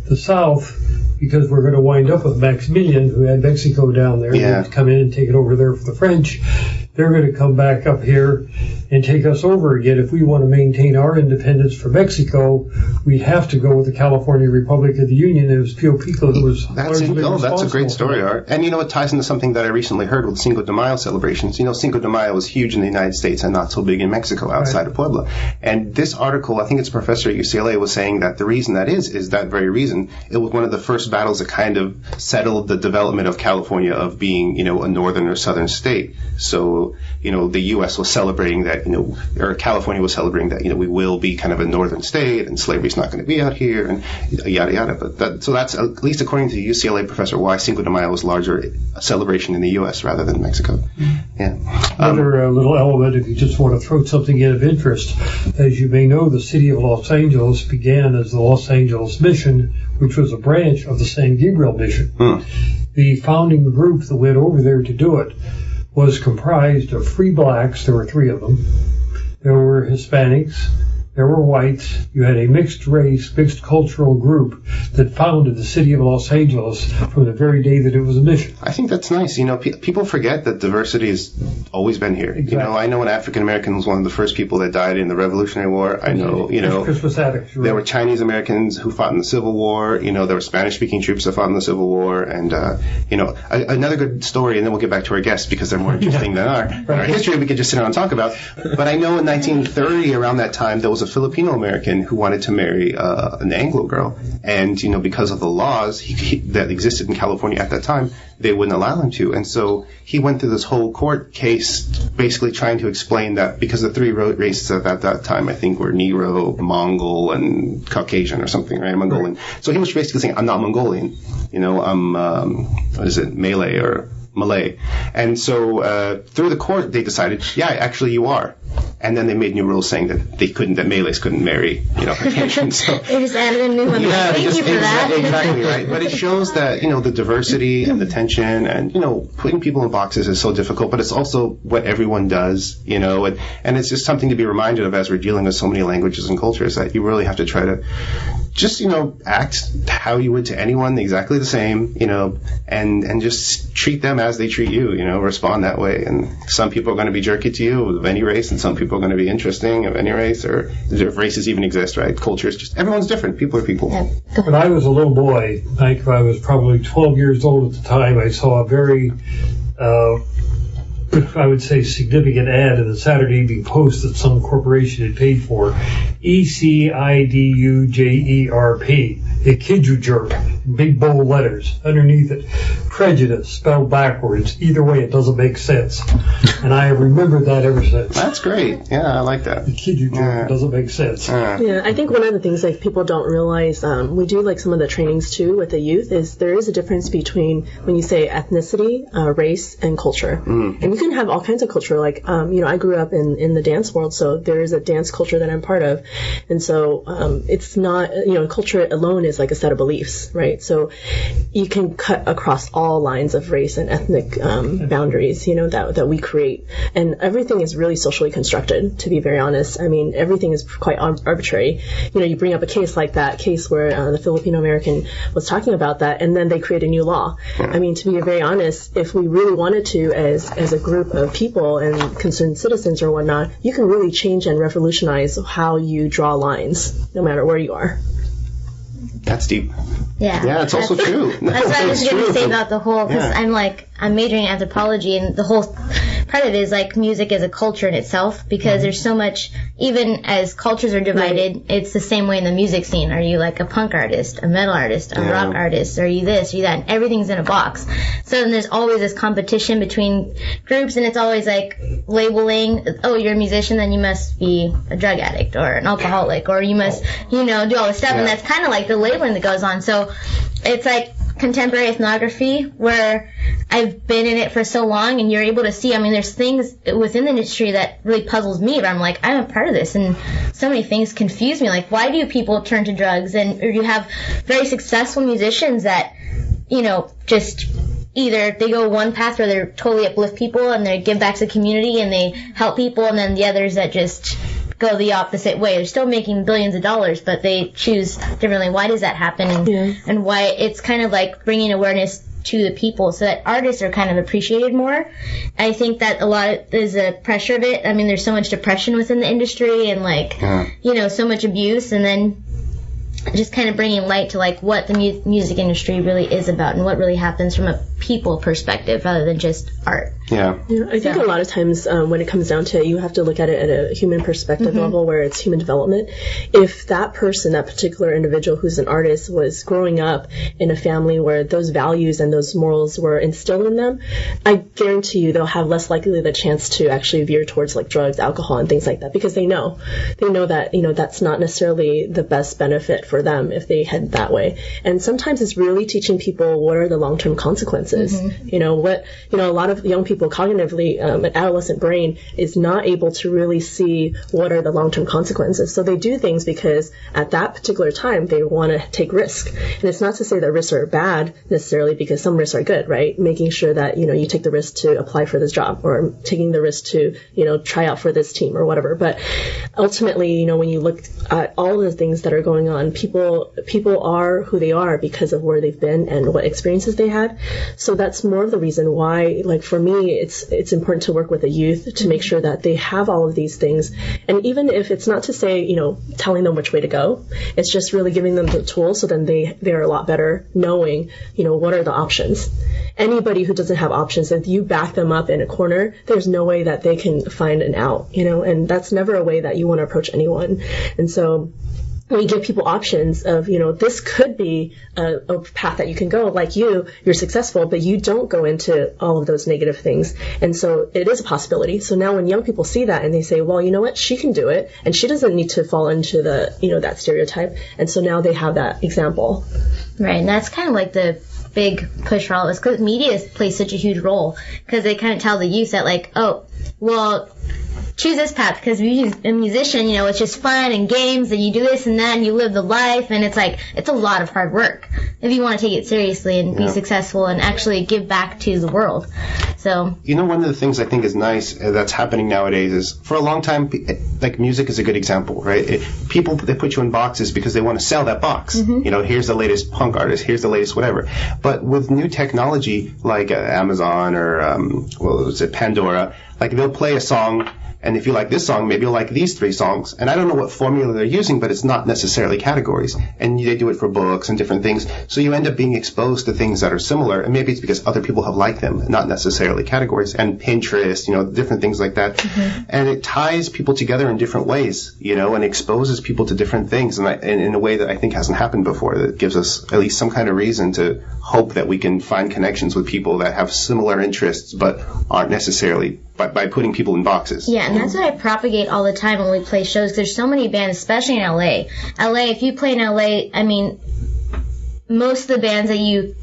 the South because we're going to wind up with Maximilian, who had Mexico down there, and come in and take it over there for the French. They're going to come back up here and take us over again. If we want to maintain our independence for Mexico, we have to go with the California Republic of the Union. It was Pio Pico that was that's a great story, Art. And it ties into something that I recently heard with Cinco de Mayo celebrations. Cinco de Mayo was huge in the United States and not so big in Mexico outside of Puebla. And this article, I think it's a professor at UCLA, was saying that the reason that is that very reason. It was one of the first battles that kind of settled the development of California of being, a northern or southern state. So, the U.S. was celebrating that, or California was celebrating that, we will be kind of a northern state and slavery's not going to be out here and yada yada. But so that's, at least according to the UCLA professor, why Cinco de Mayo was larger a celebration in the U.S. rather than Mexico. Yeah. Another little element, if you just want to throw something in of interest, as you may know, the city of Los Angeles began as the Los Angeles Mission, which was a branch of the San Gabriel Mission. The founding group that went over there to do it was comprised of free blacks. There were 3 of them. There were Hispanics. There were whites. You had a mixed race, mixed cultural group that founded the city of Los Angeles from the very day that it was a mission. I think that's nice. People forget that diversity has always been here. Exactly. I know an African American was one of the first people that died in the Revolutionary War. I know, Christmas addicts. There were Chinese Americans who fought in the Civil War. There were Spanish-speaking troops that fought in the Civil War. And, another good story, and then we'll get back to our guests because they're more interesting than our history we could just sit down and talk about. But I know in 1930, around that time, there was a Filipino American who wanted to marry an Anglo girl, and because of the laws that existed in California at that time, they wouldn't allow him to, and so he went through this whole court case, basically trying to explain that because the 3 races at that time, I think, were Negro, Mongol, and Caucasian or something, right? Mongolian. So he was basically saying, I'm not Mongolian, I'm Malay or Malay. And so through the court, they decided, actually you are. And then they made new rules saying that Malays couldn't marry, Caucasians. So, they just added a new one. Yeah, Thank you for that. Exactly right. But it shows that, the diversity and the tension and, putting people in boxes is so difficult, but it's also what everyone does, and it's just something to be reminded of as we're dealing with so many languages and cultures that you really have to try to just, act how you would to anyone exactly the same, and just treat them as they treat you, respond that way. And some people are going to be jerky to you of any race, and some people are going to be interesting of any race, or if races even exist, right? Cultures, just everyone's different. People are people. Yeah. When I was a little boy, I was probably 12 years old at the time, I saw a very, I would say, significant ad in the Saturday Evening Post that some corporation had paid for. ECIDUJERP. A kid you jerk. Big bold letters. Underneath it, prejudice spelled backwards. Either way, it doesn't make sense. And I have remembered that ever since. That's great. Yeah, I like that. The kid you jerk doesn't make sense. Yeah, I think one of the things people don't realize, we do some of the trainings too with the youth, is there is a difference between when you say ethnicity, race, and culture. And you can have all kinds of culture. I grew up in the dance world, so there is a dance culture that I'm part of. And so it's not, culture alone is like a set of beliefs, right? right? So you can cut across all lines of race and ethnic boundaries, that we create. And everything is really socially constructed, to be very honest. I mean, everything is quite arbitrary. You bring up a case like that case where the Filipino American was talking about that, and then they create a new law. I mean, to be very honest, if we really wanted to, as a group of people and concerned citizens or whatnot, you can really change and revolutionize how you draw lines, no matter where you are. That's deep. Yeah, it's also true. That's what I was going to say about the whole, because I'm majoring in anthropology, and the whole part of it is like music as a culture in itself, because there's so much, even as cultures are divided, it's the same way in the music scene. Are you like a punk artist, a metal artist, a rock artist? Are you this, are you that? And everything's in a box. So then there's always this competition between groups, and it's always like labeling, oh, you're a musician, then you must be a drug addict or an alcoholic, or you must, do all this stuff, and that's kind of like the labeling that goes on. So it's like contemporary ethnography, where I've been in it for so long, and you're able to see, I mean, there's things within the industry that really puzzles me, but I'm like, I'm a part of this, and so many things confuse me. Like, why do people turn to drugs? And or you have very successful musicians that, just either they go one path where they totally uplift people and they give back to the community and they help people, and then the others that just go the opposite way. They're still making billions of dollars, but they choose differently. Why does that happen? And why it's kind of like bringing awareness to the people so that artists are kind of appreciated more. I think that a lot is a pressure of it. I mean, there's so much depression within the industry and so much abuse, and then just kind of bringing light to like what the music industry really is about and what really happens from a people perspective rather than just art. I think a lot of times when it comes down to it, you have to look at it at a human perspective level, where it's human development. If that person, that particular individual who's an artist, was growing up in a family where those values and those morals were instilled in them, I guarantee you they'll have less likely the chance to actually veer towards like drugs, alcohol, and things like that, because they know that that's not necessarily the best benefit for them if they head that way. And sometimes it's really teaching people what are the long-term consequences. A lot of young people cognitively, an adolescent brain is not able to really see what are the long-term consequences. So they do things because at that particular time they want to take risk. And it's not to say that risks are bad necessarily, because some risks are good, right? Making sure that, you take the risk to apply for this job, or taking the risk to, try out for this team or whatever. But ultimately, when you look at all the things that are going on, people are who they are because of where they've been and what experiences they had. So that's more of the reason why, like for me, it's important to work with the youth to make sure that they have all of these things. And even if it's not to say, telling them which way to go, it's just really giving them the tools so then they're a lot better knowing, what are the options. Anybody who doesn't have options, if you back them up in a corner, there's no way that they can find an out, and that's never a way that you want to approach anyone. And so when you give people options of, this could be a path that you can go, like you're successful, but you don't go into all of those negative things. And so it is a possibility. So now when young people see that and they say, well, you know what, she can do it, and she doesn't need to fall into the, that stereotype. And so now they have that example. Right. And that's kind of like the big push for all of us, because media plays such a huge role, because they kind of tell the youth that like, oh, well, choose this path because you're a musician, it's just fun and games, and you do this and that, and you live the life, and it's like, it's a lot of hard work if you want to take it seriously and be successful and actually give back to the world. So, one of the things I think is nice that's happening nowadays is, for a long time, like music is a good example, right? They put you in boxes because they want to sell that box. Here's the latest punk artist, here's the latest whatever. But with new technology like Amazon or Pandora, like they'll play a song, and if you like this song, maybe you'll like these 3 songs. And I don't know what formula they're using, but it's not necessarily categories. And they do it for books and different things. So you end up being exposed to things that are similar. And maybe it's because other people have liked them, not necessarily categories. And Pinterest, different things like that. And it ties people together in different ways, and exposes people to different things. And in a way that I think hasn't happened before, that gives us at least some kind of reason to hope that we can find connections with people that have similar interests, but aren't necessarily by putting people in boxes. Yeah, and that's what I propagate all the time when we play shows. There's so many bands, especially in LA. If you play in LA, I mean, most of the bands that you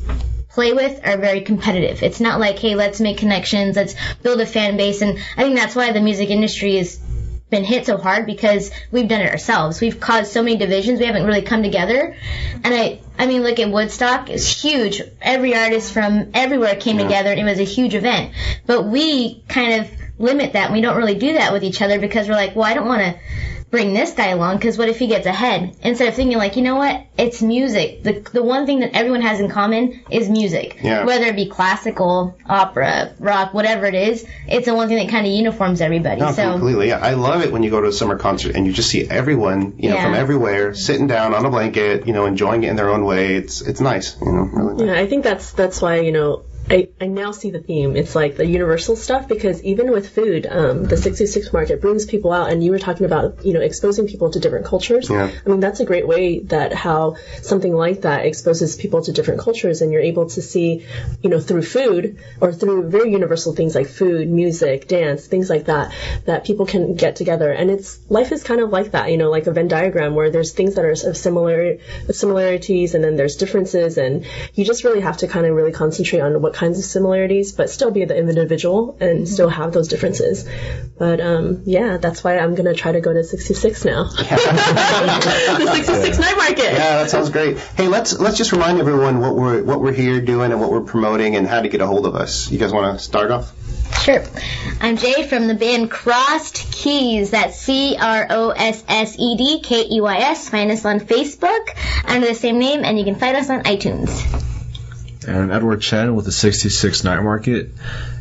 play with are very competitive. It's not like, hey, let's make connections, let's build a fan base. And I think that's why the music industry is been hit so hard because we've done it ourselves. We've caused so many divisions. We haven't really come together. And I mean, look at Woodstock. It's huge. Every artist from everywhere came together, and it was a huge event. But we kind of limit that, and we don't really do that with each other because we're like, well, I don't want to bring this guy along because what if he gets ahead? Instead of thinking like, you know what, it's music. The one thing that everyone has in common is music. Yeah. Whether it be classical, opera, rock, whatever it is, it's the one thing that kind of uniforms everybody. No, completely. Yeah. I love it when you go to a summer concert and you just see everyone, from everywhere sitting down on a blanket, enjoying it in their own way. It's nice, really nice. Yeah, I think that's why, I now see the theme. It's like the universal stuff, because even with food, the 66 market brings people out, and you were talking about, exposing people to different cultures. Yeah. I mean, that's a great way that how something like that exposes people to different cultures, and you're able to see, through food or through very universal things like food, music, dance, things like that people can get together. And life is kind of like that, like a Venn diagram where there's things that are of similarities, and then there's differences, and you just really have to kind of really concentrate on what kinds of similarities, but still be the individual and still have those differences. But that's why I'm gonna try to go to 66 now. The 66 night market. Yeah, that sounds great. Hey, let's just remind everyone what we're here doing and what we're promoting and how to get a hold of us. You guys want to start off? Sure. I'm Jay from the band Crossed Keys. That's CROSSEDKEYS. Find us on Facebook under the same name, and you can find us on iTunes. And I'm Edward Chen with the 66 Night Market,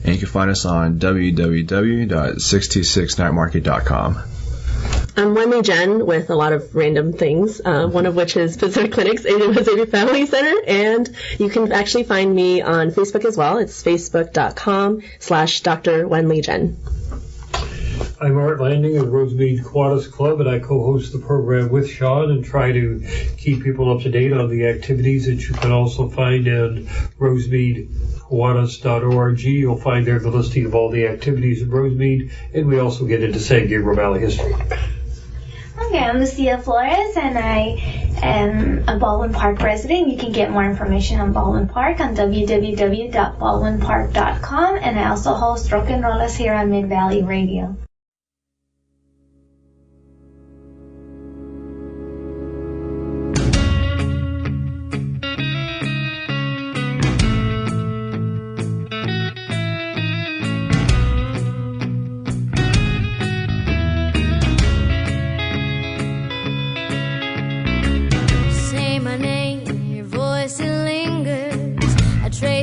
and you can find us on www.66nightmarket.com. I'm Wenli Jen with a lot of random things, one of which is Pacific Clinic's Asian Pacific Family Center, and you can actually find me on Facebook as well. It's facebook.com/Dr. Wenli Jen. I'm Art Landing of Rosemead Kiwanis Club, and I co-host the program with Sean and try to keep people up to date on the activities that you can also find on rosemeadkiwanis.org. You'll find there the listing of all the activities in Rosemead, and we also get into San Gabriel Valley history. Okay, I'm Lucia Flores, and I am a Baldwin Park resident. You can get more information on Baldwin Park on www.baldwinpark.com, and I also host Rock and Rolas here on Mid-Valley Radio.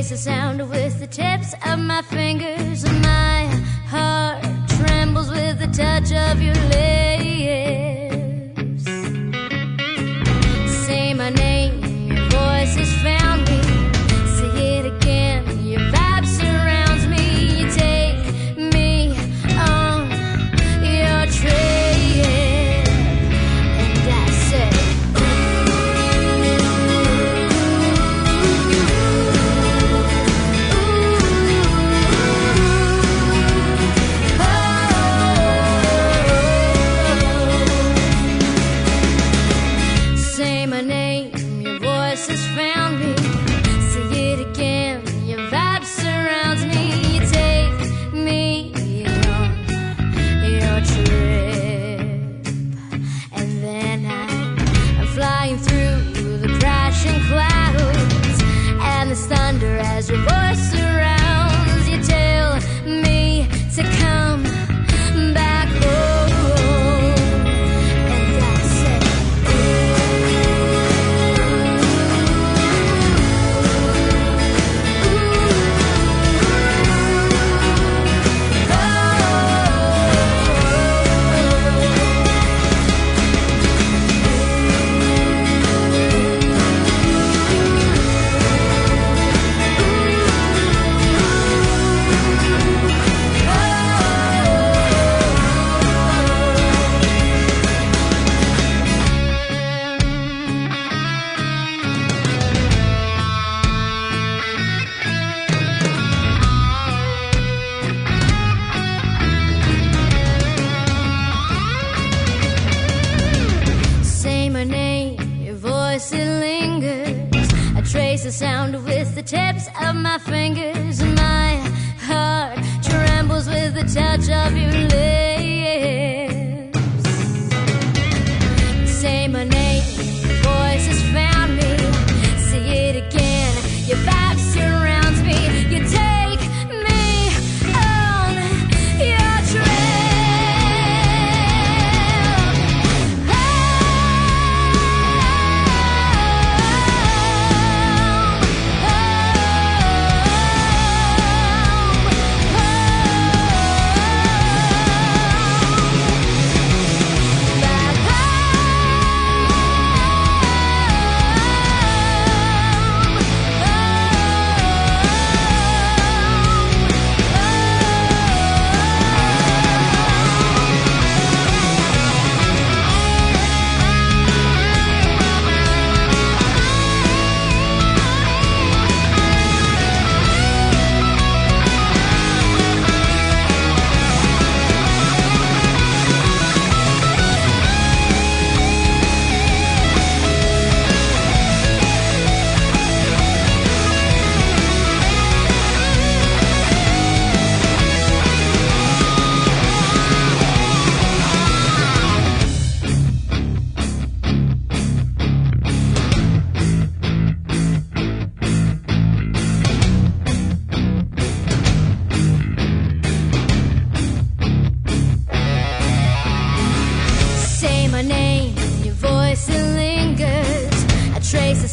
The sound with the tips of my fingers, and my heart trembles with the touch of your lips. Say my name, your voice has found me. Say it again, your vibe surrounds me. You take me on your trip, and I say, thunder as your voice surrounds. You tell me to come back home, and I say, the sound with the tips of my fingers, and my heart trembles with the touch of your lips.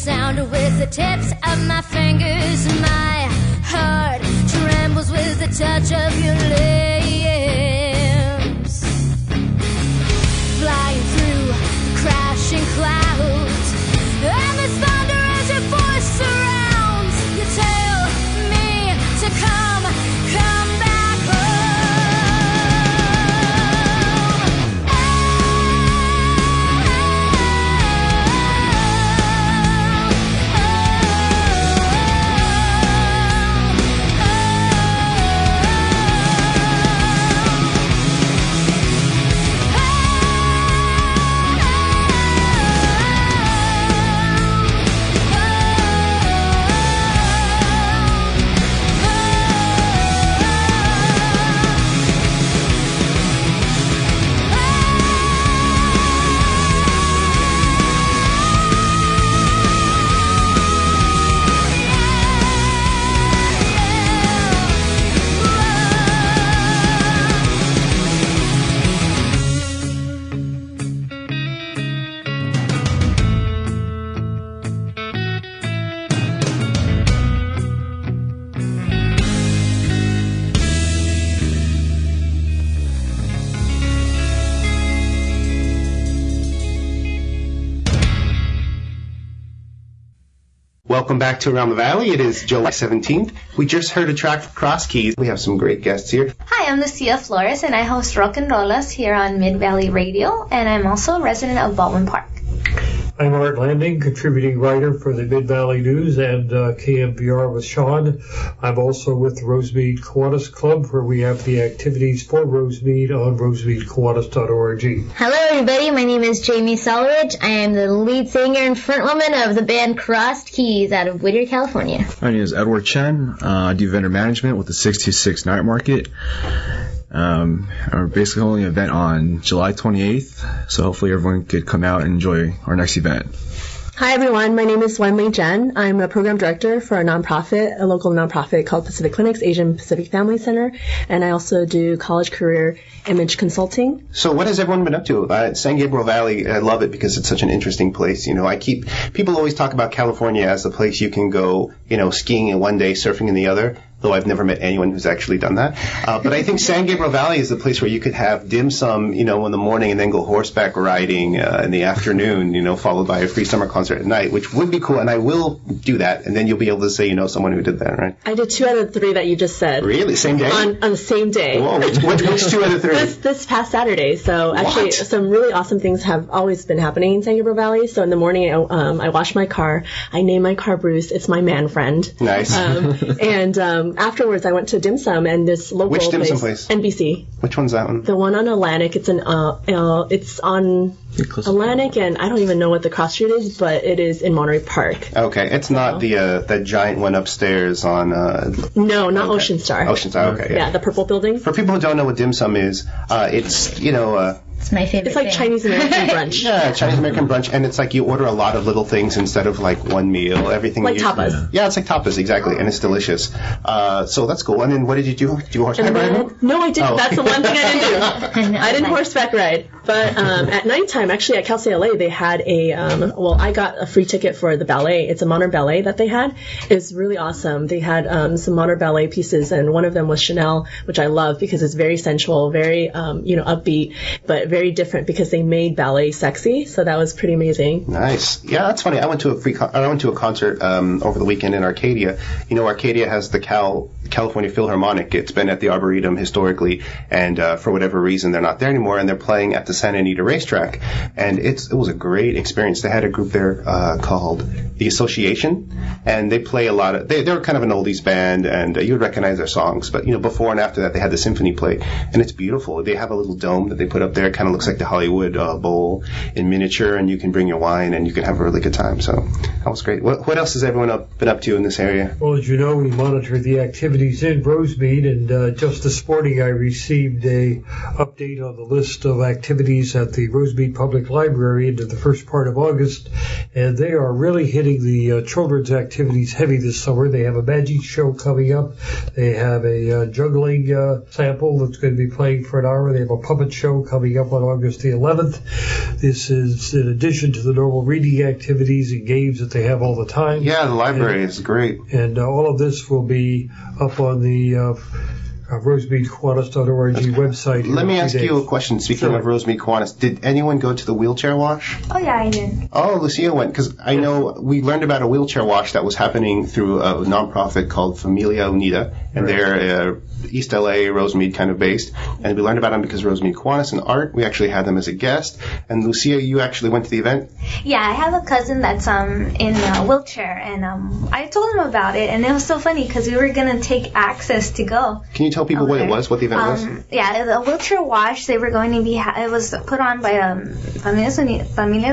sound with the tips of my fingers. My heart trembles with the touch of your lips. Flying through the crashing clouds, and this thunder as your voice surrounds. You tell me to come back Welcome back to Around the Valley. It is July 17th. We just heard a track from Cross Keys. We have some great guests here. Hi, I'm Lucia Flores, and I host Rock and Rolas here on Mid-Valley Radio, and I'm also a resident of Baldwin Park. I'm Art Landing, contributing writer for the Mid-Valley News and KMPR with Sean. I'm also with the Rosemead Kiwanis Club, where we have the activities for Rosemead on rosemeadkiwanis.org. Hello, everybody. My name is Jamie Solridge. I am the lead singer and frontwoman of the band Crossed Keys out of Whittier, California. My name is Edward Chen. I do vendor management with the 626 Night Market. We're basically holding an event on July 28th, so hopefully everyone could come out and enjoy our next event. Hi, everyone. My name is Wenli Jen. I'm a program director for a local nonprofit called Pacific Clinics, Asian Pacific Family Center, and I also do college career image consulting. So what has everyone been up to? San Gabriel Valley, I love it because it's such an interesting place. You know, people always talk about California as the place you can go, skiing in one day, surfing in the other, though I've never met anyone who's actually done that. But I think San Gabriel Valley is the place where you could have dim sum, in the morning and then go horseback riding in the afternoon, followed by a free summer concert at night, which would be cool. And I will do that. And then you'll be able to say, someone who did that, right? I did 2 out of the 3 that you just said. Really? Same day? On the same day. Whoa, which 2 out of 3? This past Saturday. So actually, some really awesome things have always been happening in San Gabriel Valley. So in the morning, I wash my car. I name my car Bruce. It's my man friend. Nice. And afterwards, I went to dim sum and this local Which dim sum place? NBC. Which one's that one? The one on Atlantic. It's on Atlantic, and I don't even know what the cross street is, but it is in Monterey Park. Okay, it's not that giant one upstairs on. No, not okay. Ocean Star. Ocean Star. Okay. Yeah, the purple building. For people who don't know what dim sum is, it's It's my favorite. It's like Chinese American brunch. Yeah, Chinese American brunch, and it's like you order a lot of little things instead of like one meal. Everything like tapas. Yeah, it's like tapas exactly, and it's delicious. So that's cool. And then what did you do? Do you horseback ride? No, I didn't. That's the one thing I didn't do. I didn't horseback ride. But at nighttime, actually at Cal State LA, they had I got a free ticket for the ballet. It's a modern ballet that they had. It's really awesome. They had some modern ballet pieces, and one of them was Chanel, which I love because it's very sensual, very upbeat, but very different because they made ballet sexy. So that was pretty amazing. Nice. Yeah, that's funny. I went to a concert over the weekend in Arcadia. Arcadia has the California Philharmonic. It's been at the Arboretum historically, and for whatever reason they're not there anymore, and they're playing at the Santa Anita racetrack. And it was a great experience. They had a group there called The Association, and they play a lot of. They were kind of an oldies band, and you would recognize their songs. But before and after that, they had the symphony play, and it's beautiful. They have a little dome that they put up there. It kind of looks like the Hollywood Bowl in miniature, and you can bring your wine and you can have a really good time. So that was great. What else has everyone been up to in this area? Well, as you know, we monitor the activities in Rosemead, and just this morning I received a update on the list of activities at the Rosemead Public Library into the first part of August, and they are really hitting the children's activities heavy this summer. They have a magic show coming up. They have a juggling sample that's going to be playing for an hour. They have a puppet show coming up on August the 11th. This is in addition to the normal reading activities and games that that they have all the time. Yeah, the library is great. And all of this will be up on the rosemeadkiwanis.org website. Let me ask you a question. Speaking of Rosemead Kiwanis, did anyone go to the wheelchair wash? Oh, yeah, I did. Oh, Lucia went, because I know we learned about a wheelchair wash that was happening through a nonprofit called Familia Unida, and they're East LA, Rosemead kind of based, and we learned about them because Rosemead Kiwanis and Art, we actually had them as a guest, and Lucia, you actually went to the event? Yeah, I have a cousin that's in a wheelchair, and I told him about it, and it was so funny because we were going to take access to go. Can you tell people what it was, what the event was? Yeah, the wheelchair wash, they were going to be, it was put on by Familia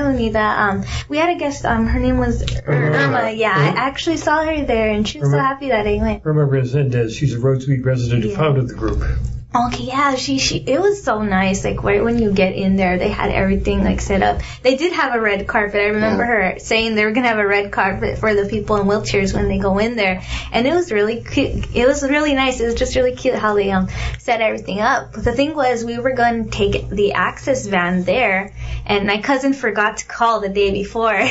Unida. We had a guest, her name was Irma. Yeah, I actually saw her there, and she was so happy that I went. Irma Resendez, she's a Rosemead resident who founded the group. Okay, yeah, it was so nice. Like, right when you get in there, they had everything, like, set up. They did have a red carpet. I remember her saying they were going to have a red carpet for the people in wheelchairs when they go in there. And it was really cute. It was really nice. It was just really cute how they set everything up. But the thing was, we were going to take the access van there, and my cousin forgot to call the day before.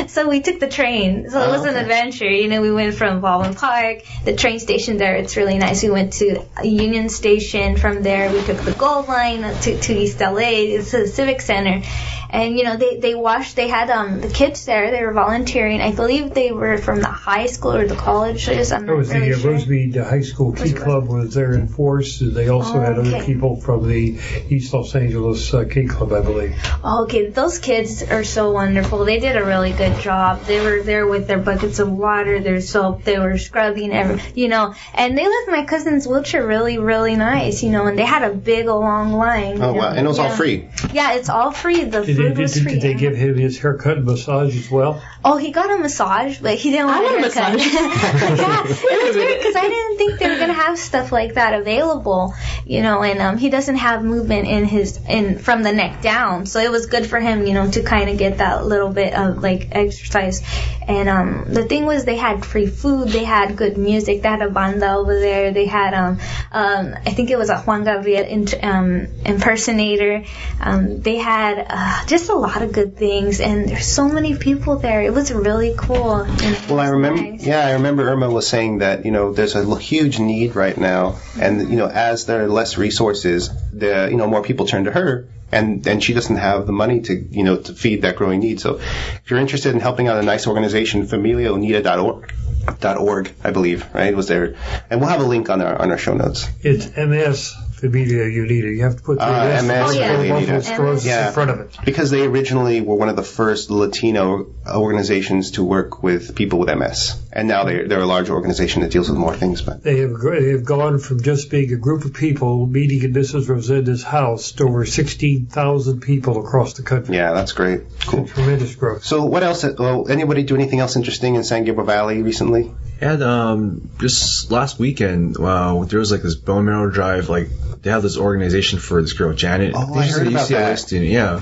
So we took the train. So it was an adventure. You know, we went from Baldwin Park, the train station there. It's really nice. We went to Union Station. From there, we took the Gold Line to East LA, to the Civic Center. And, you know, they washed, they had the kids there, they were volunteering. I believe they were from the high school or the colleges. I'm not really sure. Rosemead High School Key Club was there in force. They also had other people from the East Los Angeles Key Club, I believe. Okay, those kids are so wonderful. They did a really good job. They were there with their buckets of water, their soap, they were scrubbing you know, and they left my cousin's wheelchair really, really nice, you know, and they had a big, long line. Oh, wow. And it was all free. Yeah, it's all free. The food was free. Did they give him his haircut and massage as well? Oh, he got a massage, but he didn't want a haircut. Yeah, it was weird because I didn't think they were going to have stuff like that available, you know, and he doesn't have movement from the neck down, so it was good for him, you know, to kind of get that little bit of, like, exercise. And the thing was, they had free food, they had good music, they had a banda over there, they had, I think it was a Juan Gabriel impersonator, they had just a lot of good things, and there's so many people there. It was really cool. Well, I remember Irma was saying that, you know, there's a huge need right now, and, you know, as there are less resources, more people turn to her, and she doesn't have the money to feed that growing need. So if you're interested in helping out a nice organization, FamiliaUnida.org, I believe, right, was there, and we'll have a link on our show notes. It's MS Familia Unida. You have to put the MS in front of it. Because they originally were one of the first Latino organizations to work with people with MS. And now they're a large organization that deals with more things. But they have gone from just being a group of people meeting in Mrs. Rosenda's house to over 16,000 people across the country. Yeah, that's great. Cool. Tremendous growth. So what else? Anybody do anything else interesting in San Gabriel Valley recently? And just last weekend, there was like this bone marrow drive. Like they have this organization for this girl Janet. Oh, I heard about that. Student, yeah.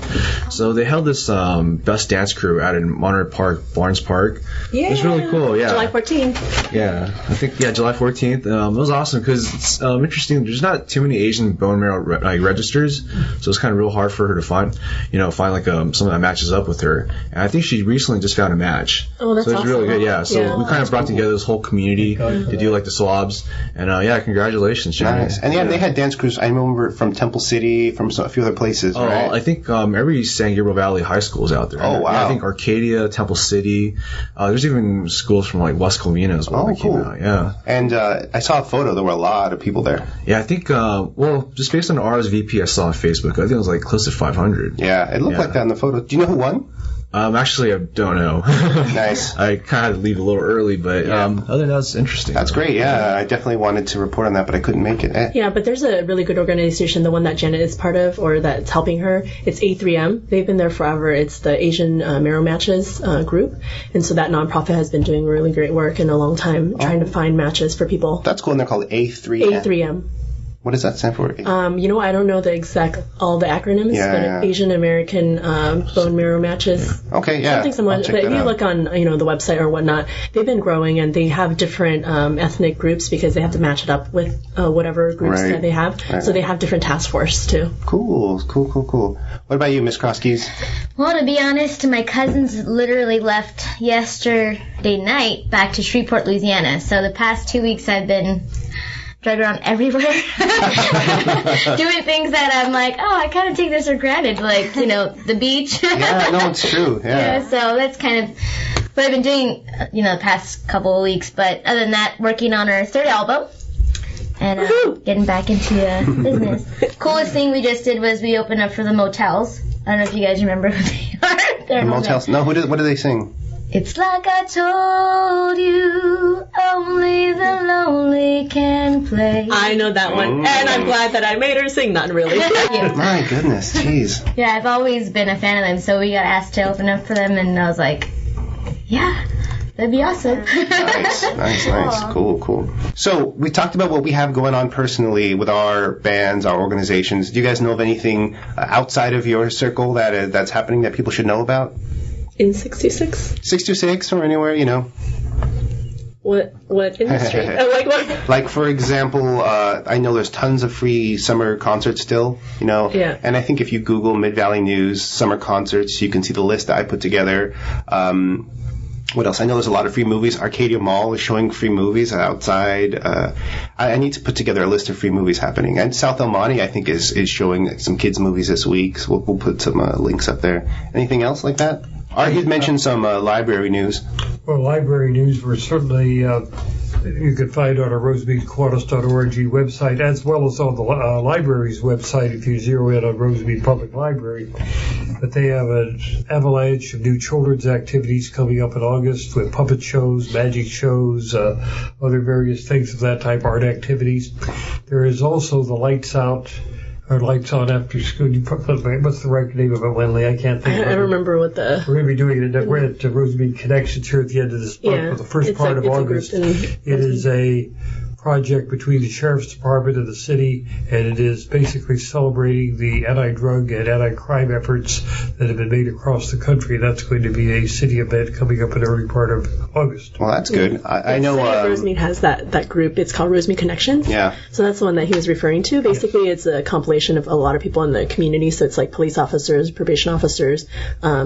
So they held this best dance crew out in Monterey Park, Barnes Park. Yeah. It was really cool. Yeah. July 14th. Yeah, I think July 14th. It was awesome because it's interesting. There's not too many Asian bone marrow registers, so it's kind of real hard for her to find like someone that matches up with her. And I think she recently just found a match. Oh, that's awesome. So it's really good. Yeah. So we kind of brought together this whole community to do like the swabs, and congratulations, Janet. Nice. And they had dance crews. I remember from Temple City, from a few other places. Oh, right? I think every San Gabriel Valley high school is out there. Oh, wow. Yeah, I think Arcadia, Temple City. There's even schools from like West Covina as well. Oh, cool. Came out. Yeah. And I saw a photo. There were a lot of people there. Yeah, I think, just based on the RSVP I saw on Facebook, I think it was like close to 500. Yeah, it looked like that in the photo. Do you know who won? Actually, I don't know. Nice. I kind of had to leave a little early, but other than that, it's interesting. That's great, yeah. I definitely wanted to report on that, but I couldn't make it. Yeah, but there's a really good organization, the one that Janet is part of, or that's helping her. It's A3M. They've been there forever. It's the Asian Marrow Matches group. And so that nonprofit has been doing really great work in a long time, trying to find matches for people. That's cool, and they're called A3M. A3M. What does that stand for? I don't know all the acronyms, but Asian American bone marrow matches. Okay, yeah. Something similar. But if you look on, the website or whatnot, they've been growing and they have different ethnic groups because they have to match it up with whatever groups that they have. So they have different task force too. Cool. What about you, Miss Kroskis? Well, to be honest, my cousins literally left yesterday night back to Shreveport, Louisiana. So the past 2 weeks I've been driving around everywhere doing things that I'm like, I kind of take this for granted, like, the beach. Yeah, no, it's true. Yeah. So that's kind of what I've been doing, the past couple of weeks. But other than that, working on our third album and getting back into business. Coolest thing we just did was we opened up for the Motels. I don't know if you guys remember who they are. The Motels? No, what do they sing? It's like I told you, only the lonely can play. I know that one, and I'm glad that I made her sing. Not really. My goodness, jeez. Yeah, I've always been a fan of them, so we got asked to open up for them, and I was like, yeah, that'd be awesome. Nice. Cool. So we talked about what we have going on personally with our bands, our organizations. Do you guys know of anything outside of your circle that's happening that people should know about? In 626? 626 or anywhere, What industry? Like what? Like, for example, I know there's tons of free summer concerts still, Yeah. And I think if you Google Mid-Valley News summer concerts, you can see the list that I put together. What else? I know there's a lot of free movies. Arcadia Mall is showing free movies outside. I need to put together a list of free movies happening. And South El Monte, I think, is showing some kids' movies this week. So we'll put some links up there. Anything else like that? Art, you'd mentioned some library news. Well, library news, we're certainly, you can find on our rosemeadquartus.org website, as well as on the library's website if you zero in on Rosemead Public Library. But they have an avalanche of new children's activities coming up in August with puppet shows, magic shows, other various things of that type, art activities. There is also the Lights Out, or Lights On After School. What's the right name of it, Wenli? I can't think of it. I don't remember what the... We're going to be doing it at Rosemead Connections here at the end of this month, for the first part of August. It is a project between the Sheriff's Department and the city, and it is basically celebrating the anti-drug and anti-crime efforts that have been made across the country. That's going to be a city event coming up in the early part of August. Well, that's good. I know... Rosemead has that group. It's called Rosemead Connections. Yeah. So that's the one that he was referring to. Basically, it's a compilation of a lot of people in the community. So it's like police officers, probation officers,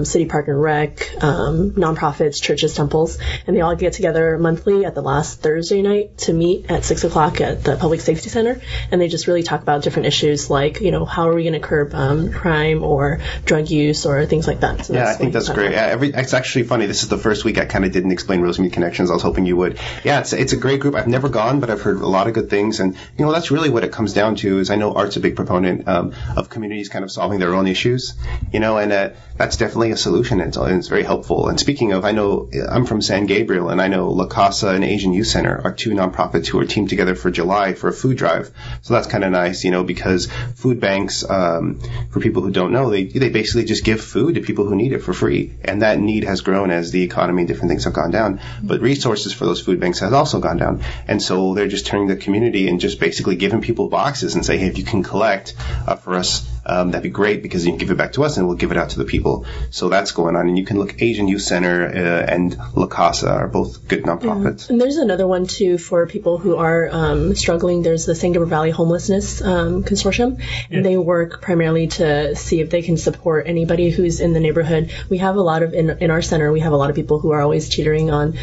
city park and rec, nonprofits, churches, temples, and they all get together monthly at the last Thursday night to meet at 6 o'clock at the Public Safety Center, and they just really talk about different issues like, how are we going to curb crime or drug use or things like that. So I think that's great. It's actually funny. This is the first week I kind of didn't explain Rosemead Connections. I was hoping you would. Yeah, it's a great group. I've never gone, but I've heard a lot of good things, and that's really what it comes down to. Is I know Art's a big proponent of communities kind of solving their own issues, and that's definitely a solution. It's very helpful. And speaking of, I know I'm from San Gabriel, and I know La Casa and Asian Youth Center are two nonprofits who are teamed together for July for a food drive. So that's kind of nice, because food banks, for people who don't know, they basically just give food to people who need it for free. And that need has grown as the economy and different things have gone down. But resources for those food banks has also gone down. And so they're just turning the community and just basically giving people boxes and say, hey, if you can collect for us, that'd be great, because you can give it back to us and we'll give it out to the people. So that's going on. And you can look, Asian Youth Center and La Casa are both good nonprofits. And there's another one too for people who are struggling. There's the San Gabriel Valley Homelessness Consortium, and they work primarily to see if they can support anybody who's in the neighborhood. We have a lot of, in our center, we have a lot of people who are always teetering on,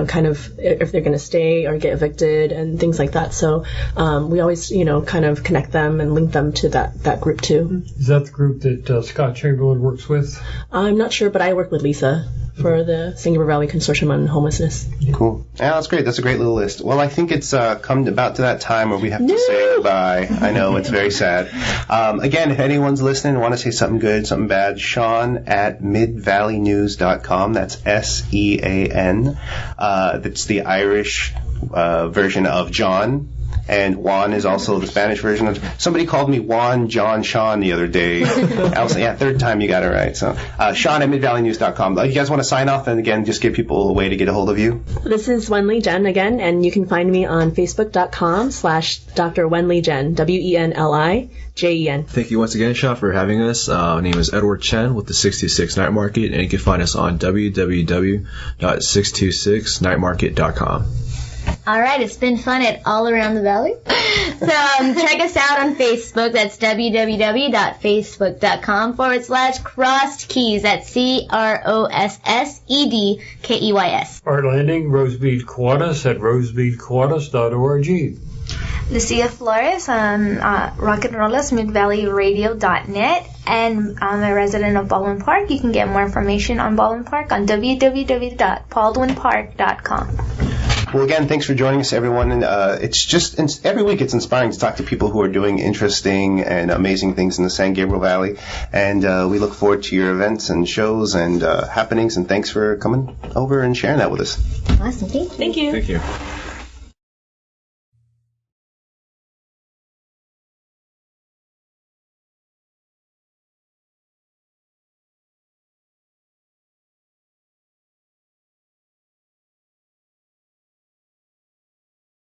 kind of if they're going to stay or get evicted and things like that. So we always, kind of connect them and link them to that group too. Is that the group that Scott Chamberlain works with? I'm not sure, but I work with Lisa for the San Gabriel Valley Consortium on Homelessness. Cool. Yeah, that's great. That's a great little list. Well, I think it's come about to that time where we have to say goodbye. I know, it's very sad. Again, if anyone's listening and want to say something good, something bad, Sean at midvalleynews.com. That's SEAN. That's the Irish version of John. And Juan is also the Spanish version of. Somebody called me Juan John Sean the other day. I was like, yeah, third time you got it right. So Sean at midvalleynews.com. You guys want to sign off and again just give people a way to get a hold of you? This is Wenli Jen again, and you can find me on Facebook.com/Dr. Wenli Jen, WenliJen. Thank you once again, Sean, for having us. My name is Edward Chen with the 626 Night Market, and you can find us on www.626nightmarket.com. All right, it's been fun at All Around the Valley. So check us out on Facebook. That's www.facebook.com/Crossed Keys. That's CROSSEDKEYS. Art Landing, Rosemead Kiwanis at rosemeadkiwanis.org. Lucia Flores on Rock and Rolas, midvalleyradio.net, and I'm a resident of Baldwin Park. You can get more information on Baldwin Park on www.baldwinpark.com. Well, again, thanks for joining us, everyone. And every week it's inspiring to talk to people who are doing interesting and amazing things in the San Gabriel Valley. And we look forward to your events and shows and happenings. And thanks for coming over and sharing that with us. Awesome. Thank you. Thank you. Thank you.